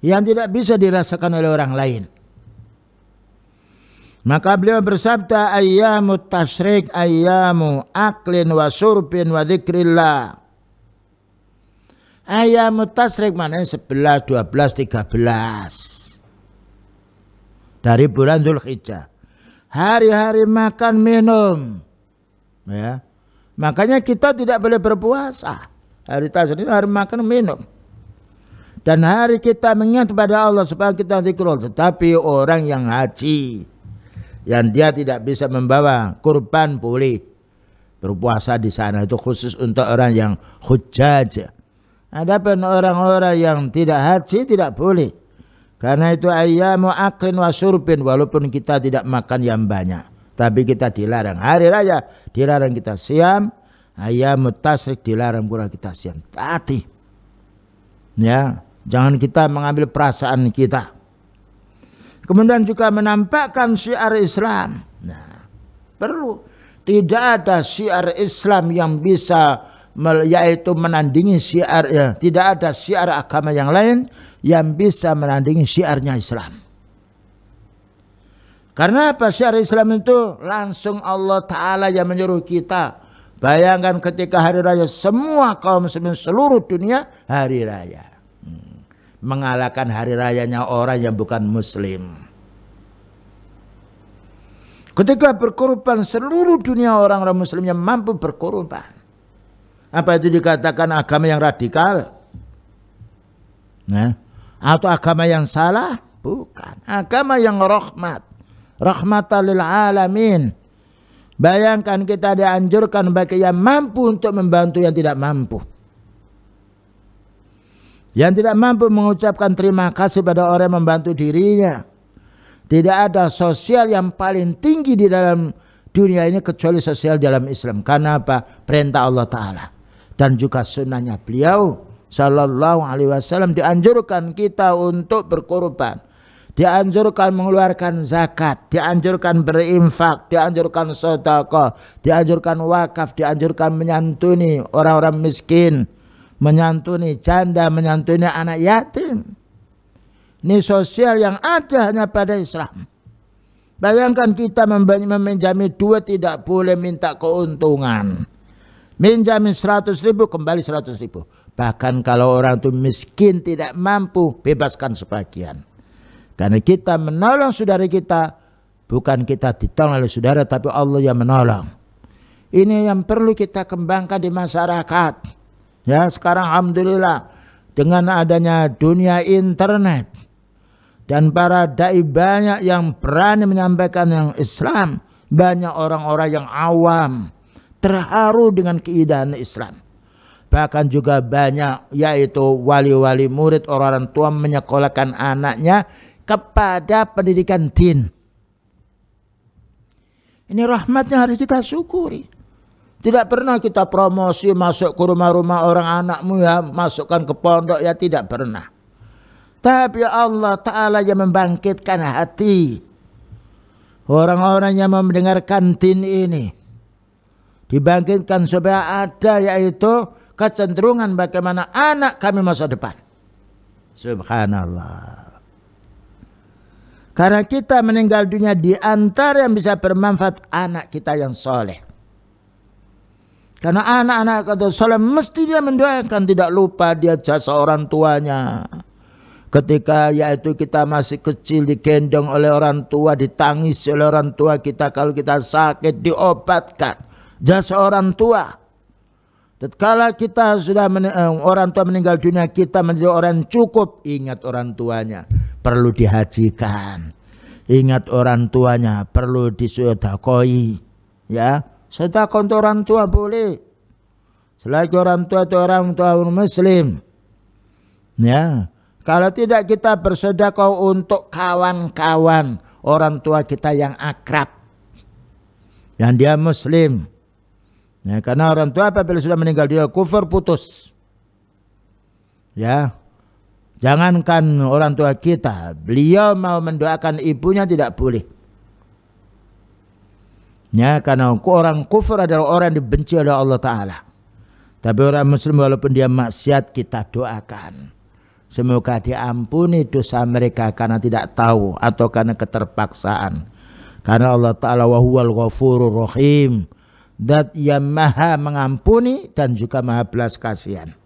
Speaker 2: yang tidak bisa dirasakan oleh orang lain. Maka beliau bersabda, ayyamu tasyrik ayyamu aklin wa surbin wa dzikrillah. Ayyamut tasyrik maknanya 11, 12, 13 dari bulan Dzulhijjah. Hari-hari makan minum. Ya. Makanya kita tidak boleh berpuasa. Hari tasyrik itu hari makan minum. Dan hari kita mengingat kepada Allah supaya kita zikrullah. Tetapi orang yang haji, yang dia tidak bisa membawa kurban, boleh berpuasa di sana. Itu khusus untuk orang yang hujjaj. Adapun orang-orang yang tidak haji tidak boleh. Karena itu ayyamu aklin wa syurbin, walaupun kita tidak makan yang banyak, tapi kita dilarang. Hari raya dilarang kita siam, ayyamut tasyrik dilarang pula kita siam. Taati. Ya, jangan kita mengambil perasaan kita. Kemudian juga menampakkan syiar Islam. Nah, perlu. Tidak ada syiar Islam yang bisa yaitu menandingi syiar, ya. Tidak ada syiar agama yang lain yang bisa menandingi syiarnya Islam. Karena apa? Syiar Islam itu langsung Allah Ta'ala yang menyuruh kita. Bayangkan ketika hari raya semua kaum muslimin seluruh dunia hari raya. Mengalahkan hari rayanya orang yang bukan muslim. Ketika berkorban seluruh dunia orang-orang muslim yang mampu berkorban. Apa itu dikatakan agama yang radikal? Nah, atau agama yang salah? Bukan. Agama yang rahmat. Rahmatan lil alamin. Bayangkan kita dianjurkan bagi yang mampu untuk membantu yang tidak mampu. Yang tidak mampu mengucapkan terima kasih pada orang yang membantu dirinya. Tidak ada sosial yang paling tinggi di dalam dunia ini kecuali sosial dalam Islam. Karena apa? Perintah Allah Ta'ala. Dan juga sunnahnya beliau Sallallahu Alaihi Wasallam dianjurkan kita untuk berkorban. Dianjurkan mengeluarkan zakat. Dianjurkan berinfak. Dianjurkan sedekah. Dianjurkan wakaf. Dianjurkan menyantuni orang-orang miskin. Menyantuni janda. Menyantuni anak yatim. Ini sosial yang ada hanya pada Islam. Bayangkan kita meminjami duit tidak boleh minta keuntungan. Minjamin 100.000 kembali 100.000. Bahkan kalau orang itu miskin tidak mampu, bebaskan sebagian. Karena kita menolong saudara kita, bukan kita ditolong oleh saudara, tapi Allah yang menolong. Ini yang perlu kita kembangkan di masyarakat. Ya, sekarang alhamdulillah dengan adanya dunia internet dan para dai banyak yang berani menyampaikan yang Islam, banyak orang-orang yang awam terharu dengan keindahan Islam. Bahkan juga banyak yaitu wali-wali murid, orang tua menyekolahkan anaknya kepada pendidikan din. Ini rahmatnya harus kita syukuri. Tidak pernah kita promosi masuk ke rumah-rumah orang, anakmu ya masukkan ke pondok, ya tidak pernah. Tapi Allah Ta'ala yang membangkitkan hati orang-orang yang mendengarkan din ini. Dibangkitkan supaya ada yaitu kecenderungan bagaimana anak kami masa depan. Subhanallah. Karena kita meninggal dunia, di antara yang bisa bermanfaat anak kita yang soleh. Karena anak-anak kata soleh mesti dia mendoakan, tidak lupa dia jasa orang tuanya. Ketika yaitu kita masih kecil digendong oleh orang tua, ditangisi oleh orang tua kita, kalau kita sakit diobatkan, jasa orang tua. Tatkala kita sudah orang tua meninggal dunia, kita menjadi orang cukup, ingat orang tuanya perlu dihajikan, ingat orang tuanya perlu disedekoi, ya. Sedekah untuk orang tua boleh, selagi orang tua itu orang tua muslim, ya. Kalau tidak kita bersedekah untuk kawan-kawan orang tua kita yang akrab, yang dia muslim. Ya, karena orang tua apabila sudah meninggal dunia kufur putus. Ya. Jangankan orang tua kita, beliau mau mendoakan ibunya tidak boleh. Ya, karena orang kufur adalah orang yang dibenci oleh Allah Ta'ala. Tapi orang muslim walaupun dia maksiat, kita doakan. Semoga diampuni dosa mereka karena tidak tahu atau karena keterpaksaan. Karena Allah Ta'ala wa huwal ghafurur rahim. Dat yang maha mengampuni dan juga maha belas kasihan.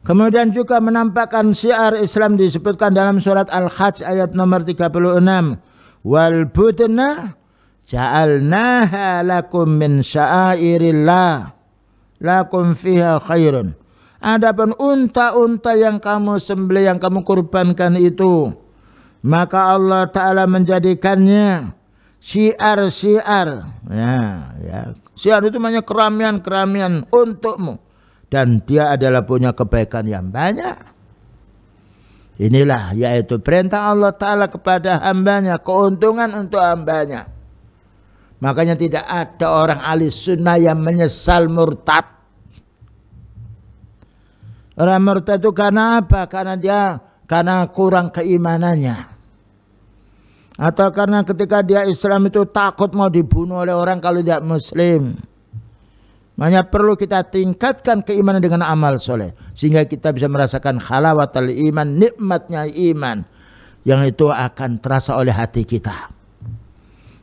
Speaker 2: Kemudian juga menampakkan syiar Islam disebutkan dalam surat Al-Hajj ayat nomor 36. Wal budna ja'alnaha lakum min sya'airillah lakum fiha khairun. Adapun unta-unta yang kamu sembelih, yang kamu kurbankan itu, maka Allah Ta'ala menjadikannya syiar-syiar. Ya. Syiar itu namanya keramian-keramian untukmu. Dan dia adalah punya kebaikan yang banyak. Inilah yaitu perintah Allah Ta'ala kepada hambanya, keuntungan untuk hambanya. Makanya tidak ada orang ahli sunnah yang menyesal murtad. Orang murtad itu karena apa? Karena kurang keimanannya. Atau karena ketika dia Islam itu takut mau dibunuh oleh orang kalau tidak Muslim. Makanya perlu kita tingkatkan keimanan dengan amal soleh. Sehingga kita bisa merasakan halawatul iman, nikmatnya iman. Yang itu akan terasa oleh hati kita.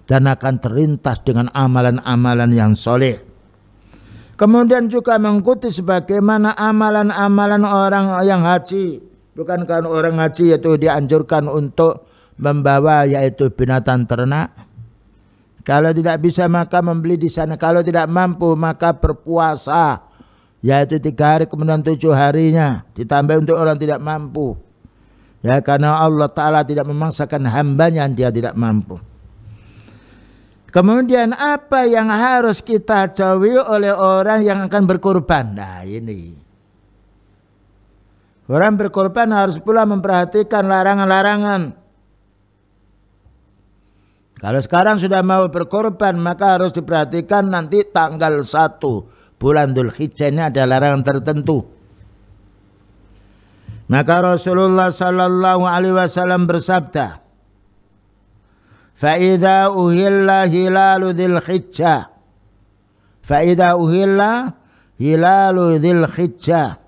Speaker 2: Dan akan terlintas dengan amalan-amalan yang soleh. Kemudian juga mengikuti sebagaimana amalan-amalan orang yang haji. Bukan kan orang haji itu dianjurkan untuk membawa yaitu binatang ternak. Kalau tidak bisa maka membeli di sana. Kalau tidak mampu maka berpuasa. Yaitu 3 hari kemudian 7 harinya. Ditambah untuk orang tidak mampu. Ya, karena Allah Ta'ala tidak memaksakan hambanya yang dia tidak mampu. Kemudian apa yang harus kita jauhi oleh orang yang akan berkorban? Nah ini. Orang berkorban harus pula memperhatikan larangan-larangan. Kalau sekarang sudah mau berkorban maka harus diperhatikan nanti tanggal 1 bulan Dzulhijjah ini ada larangan tertentu. Maka Rasulullah sallallahu alaihi wasallam bersabda, "Fa idza uhilla hilalu Dzulhijjah." Fa idza uhilla hilalu Dzulhijjah.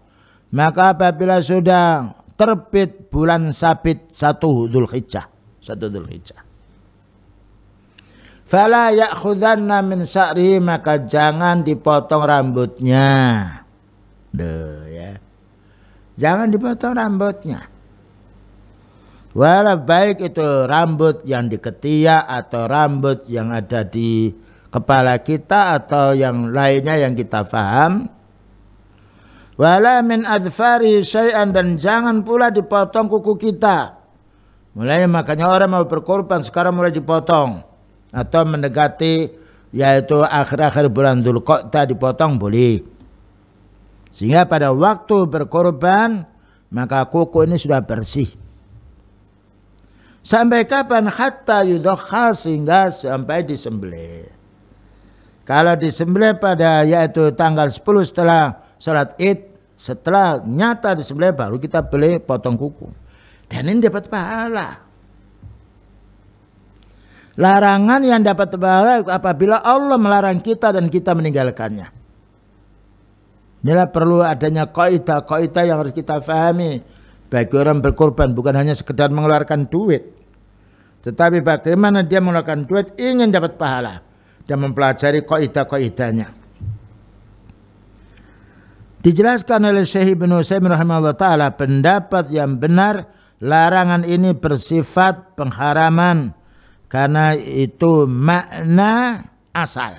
Speaker 2: Maka apabila sudah terbit bulan sabit 1 Dzulhijjah, 1 Dzulhijjah. Fala ya'khudhanna min sa'rihi, maka jangan dipotong rambutnya. Ya. Jangan dipotong rambutnya. Walau baik itu rambut yang di ketiak atau rambut yang ada di kepala kita atau yang lainnya yang kita faham. Wala min adfari syai'an, dan jangan pula dipotong kuku kita. Mulai makanya orang mau berkorban sekarang mulai dipotong. Atau mendekati yaitu akhir-akhir bulan Dzulqa'dah dipotong boleh. Sehingga pada waktu berkorban maka kuku ini sudah bersih. Sampai kapan? Hatta yudhakha, sehingga sampai disembelih. Kalau disembelih pada yaitu tanggal 10 setelah salat Id, setelah nyata disembelih baru kita boleh potong kuku. Dan ini dapat pahala. Larangan yang dapat pahala apabila Allah melarang kita dan kita meninggalkannya. Inilah perlu adanya kaidah-kaidah yang harus kita fahami bagi orang berkorban, bukan hanya sekedar mengeluarkan duit, tetapi bagaimana dia mengeluarkan duit ingin dapat pahala dan mempelajari kaidah-kaidahnya. Dijelaskan oleh Syekh Ibnu Utsaimin rahimahullah taala, pendapat yang benar larangan ini bersifat pengharaman. Karena itu makna asal.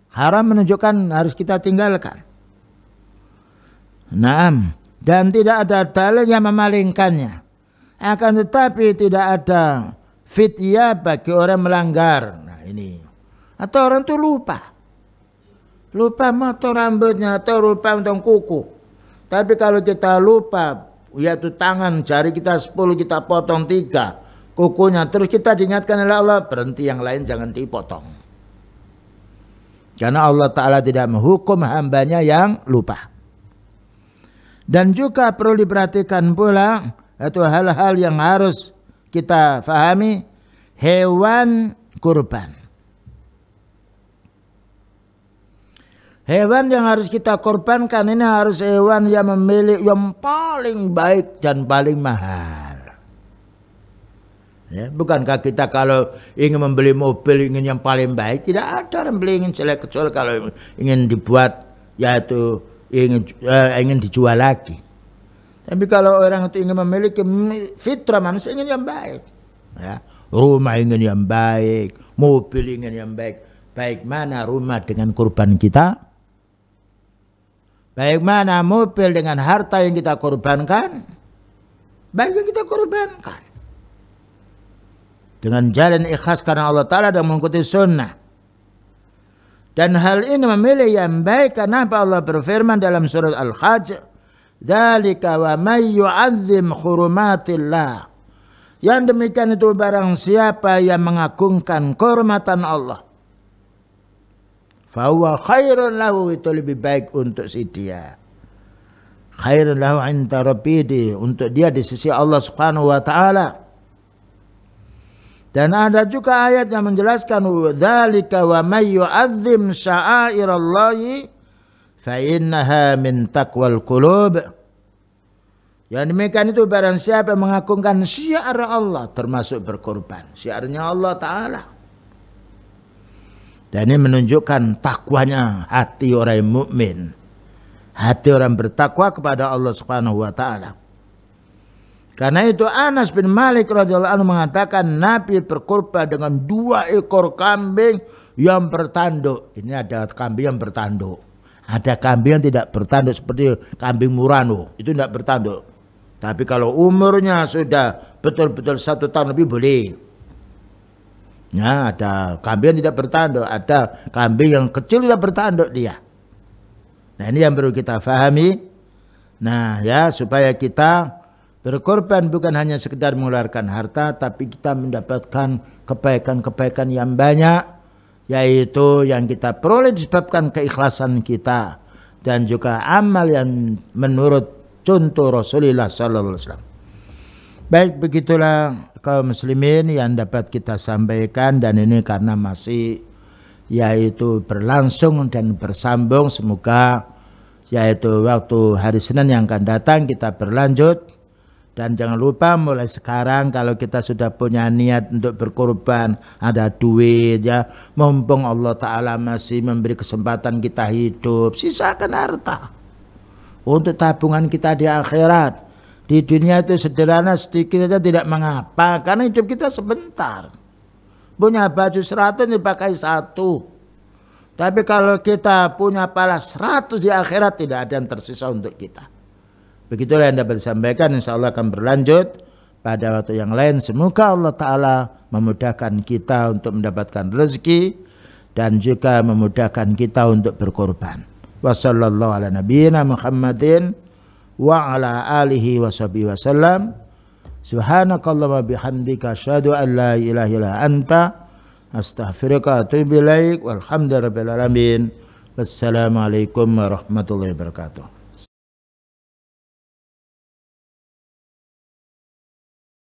Speaker 2: Haram menunjukkan harus kita tinggalkan. Naam. Dan tidak ada dalil yang memalingkannya. Akan tetapi tidak ada fidyah bagi orang melanggar. Nah ini. Atau orang itu lupa. Lupa motong rambutnya atau lupa motong kuku. Tapi kalau kita lupa, yaitu tangan jari kita 10 kita potong 3. Kukunya terus kita diingatkan oleh Allah, berhenti, yang lain jangan dipotong. Karena Allah Ta'ala tidak menghukum hambanya yang lupa. Dan juga perlu diperhatikan pula, itu hal-hal yang harus kita fahami, hewan kurban. Hewan yang harus kita korbankan ini harus hewan yang memiliki yang paling baik dan paling mahal. Ya, bukankah kita kalau ingin membeli mobil ingin yang paling baik? Tidak ada orang beli ingin jelek, kecuali kalau ingin dibuat yaitu ingin dijual lagi. Tapi kalau orang itu ingin memiliki fitrah manusia ingin yang baik, ya, rumah ingin yang baik, mobil ingin yang baik. Baik mana rumah dengan kurban kita? Baik mana mobil dengan harta yang kita korbankan? Baik yang kita korbankan. Dengan jalan ikhlas karena Allah Ta'ala dan mengikuti sunnah. Dan hal ini memilih yang baik karena Allah berfirman dalam surat Al-Hajj, "Dzalika wa may yu'azzim hurumatillah." Yang demikian itu barang siapa yang mengagungkan kehormatan Allah, fa huwa khairun lahu, itu lebih baik untuk si dia. Khairun lahu 'inda rabbih, untuk dia di sisi Allah Subhanahu wa taala. Dan ada juga ayat yang menjelaskan dzalika wa may yu'azzim sya'airallahi fa innaha min taqwal qulub. Yang demikian itu barang siapa yang mengagungkan syiar Allah, termasuk berkorban, syiarnya Allah Ta'ala. Dan ini menunjukkan takwanya hati orang mukmin, hati orang bertakwa kepada Allah Subhanahu wa taala. Karena itu Anas bin Malik radhiyallahu anhu mengatakan Nabi berkorban dengan 2 ekor kambing yang bertanduk. Ini ada kambing yang bertanduk, ada kambing yang tidak bertanduk seperti kambing Murano, itu tidak bertanduk. Tapi kalau umurnya sudah betul-betul 1 tahun lebih boleh. Nah, ada kambing yang tidak bertanduk, ada kambing yang kecil tidak bertanduk dia. Nah, ini yang perlu kita fahami. Nah, ya, supaya kita berkorban bukan hanya sekedar mengeluarkan harta, tapi kita mendapatkan kebaikan-kebaikan yang banyak, yaitu yang kita peroleh disebabkan keikhlasan kita dan juga amal yang menurut contoh Rasulullah sallallahu alaihi wasallam. Baik, begitulah kaum muslimin yang dapat kita sampaikan, dan ini karena masih yaitu berlangsung dan bersambung, semoga yaitu waktu hari Senin yang akan datang kita berlanjut. Dan jangan lupa mulai sekarang kalau kita sudah punya niat untuk berkorban, ada duit ya, mumpung Allah Ta'ala masih memberi kesempatan kita hidup, sisakan harta untuk tabungan kita di akhirat. Di dunia itu sederhana sedikit saja tidak mengapa, karena hidup kita sebentar. Punya baju 100 dipakai 1. Tapi kalau kita punya pala 100 di akhirat, tidak ada yang tersisa untuk kita. Begitulah yang dapat disampaikan, insya Allah akan berlanjut pada waktu yang lain. Semoga Allah Ta'ala memudahkan kita untuk mendapatkan rezeki dan juga memudahkan kita untuk berkorban. Wassallallahu ala nabiyyina Muhammadin wa ala alihi wa sahbihi wasallam. Subhanakallahumma bihamdika asyhadu an la ilaha illa anta astaghfiruka wa atubu ilaik. Walhamdulillahirabbil alamin. Wassalamualaikum warahmatullahi wabarakatuh.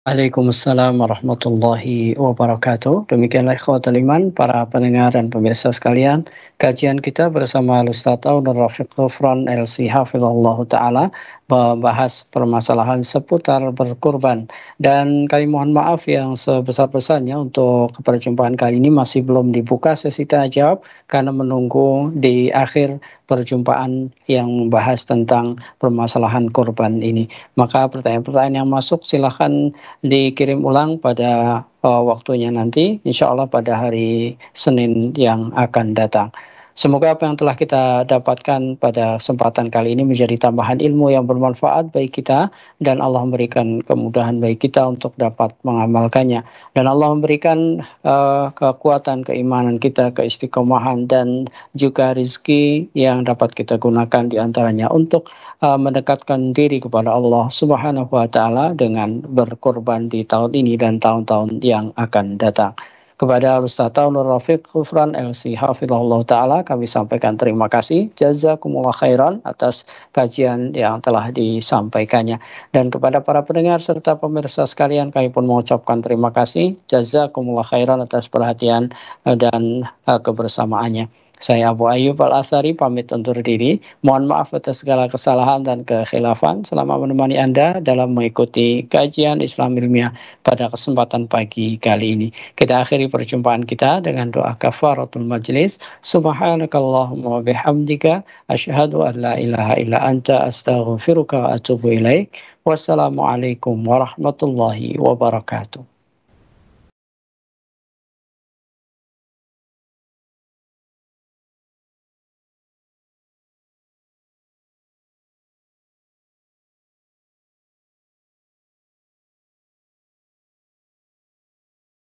Speaker 1: Waalaikumsalam warahmatullahi wabarakatuh. Demikianlah ikhwatul iman, para pendengar dan pemirsa sekalian, kajian kita bersama Ustaz Aun Rafiq Ghufran LC Hafizahullah Ta'ala membahas permasalahan seputar berkurban. Dan kami mohon maaf yang sebesar-besarnya untuk perjumpaan kali ini masih belum dibuka sesi tanya jawab karena menunggu di akhir perjumpaan yang membahas tentang permasalahan kurban ini. Maka pertanyaan-pertanyaan yang masuk silahkan dikirim ulang pada waktunya nanti, insya Allah pada hari Senin yang akan datang. Semoga apa yang telah kita dapatkan pada kesempatan kali ini menjadi tambahan ilmu yang bermanfaat bagi kita, dan Allah memberikan kemudahan bagi kita untuk dapat mengamalkannya, dan Allah memberikan kekuatan keimanan kita, keistiqomahan, dan juga rezeki yang dapat kita gunakan diantaranya untuk mendekatkan diri kepada Allah Subhanahu wa Ta'ala dengan berkorban di tahun ini dan tahun-tahun yang akan datang. Kepada Ustaz Aun Rafiq Ghufran LC Hafizahullah Ta'ala kami sampaikan terima kasih, jazakumullah khairan atas kajian yang telah disampaikannya. Dan kepada para pendengar serta pemirsa sekalian kami pun mengucapkan terima kasih, jazakumullah khairan atas perhatian dan kebersamaannya. Saya Abu Ayyub Al-Atsari pamit undur diri. Mohon maaf atas segala kesalahan dan kekhilafan selama menemani Anda dalam mengikuti kajian Islam ilmiah pada kesempatan pagi kali ini. Kita akhiri perjumpaan kita dengan doa kafaratul majlis. Subhanakallahumma wa bihamdika asyhadu an la ilaha illa anta astaghfiruka wa atubu ilaik. Wassalamualaikum warahmatullahi wabarakatuh.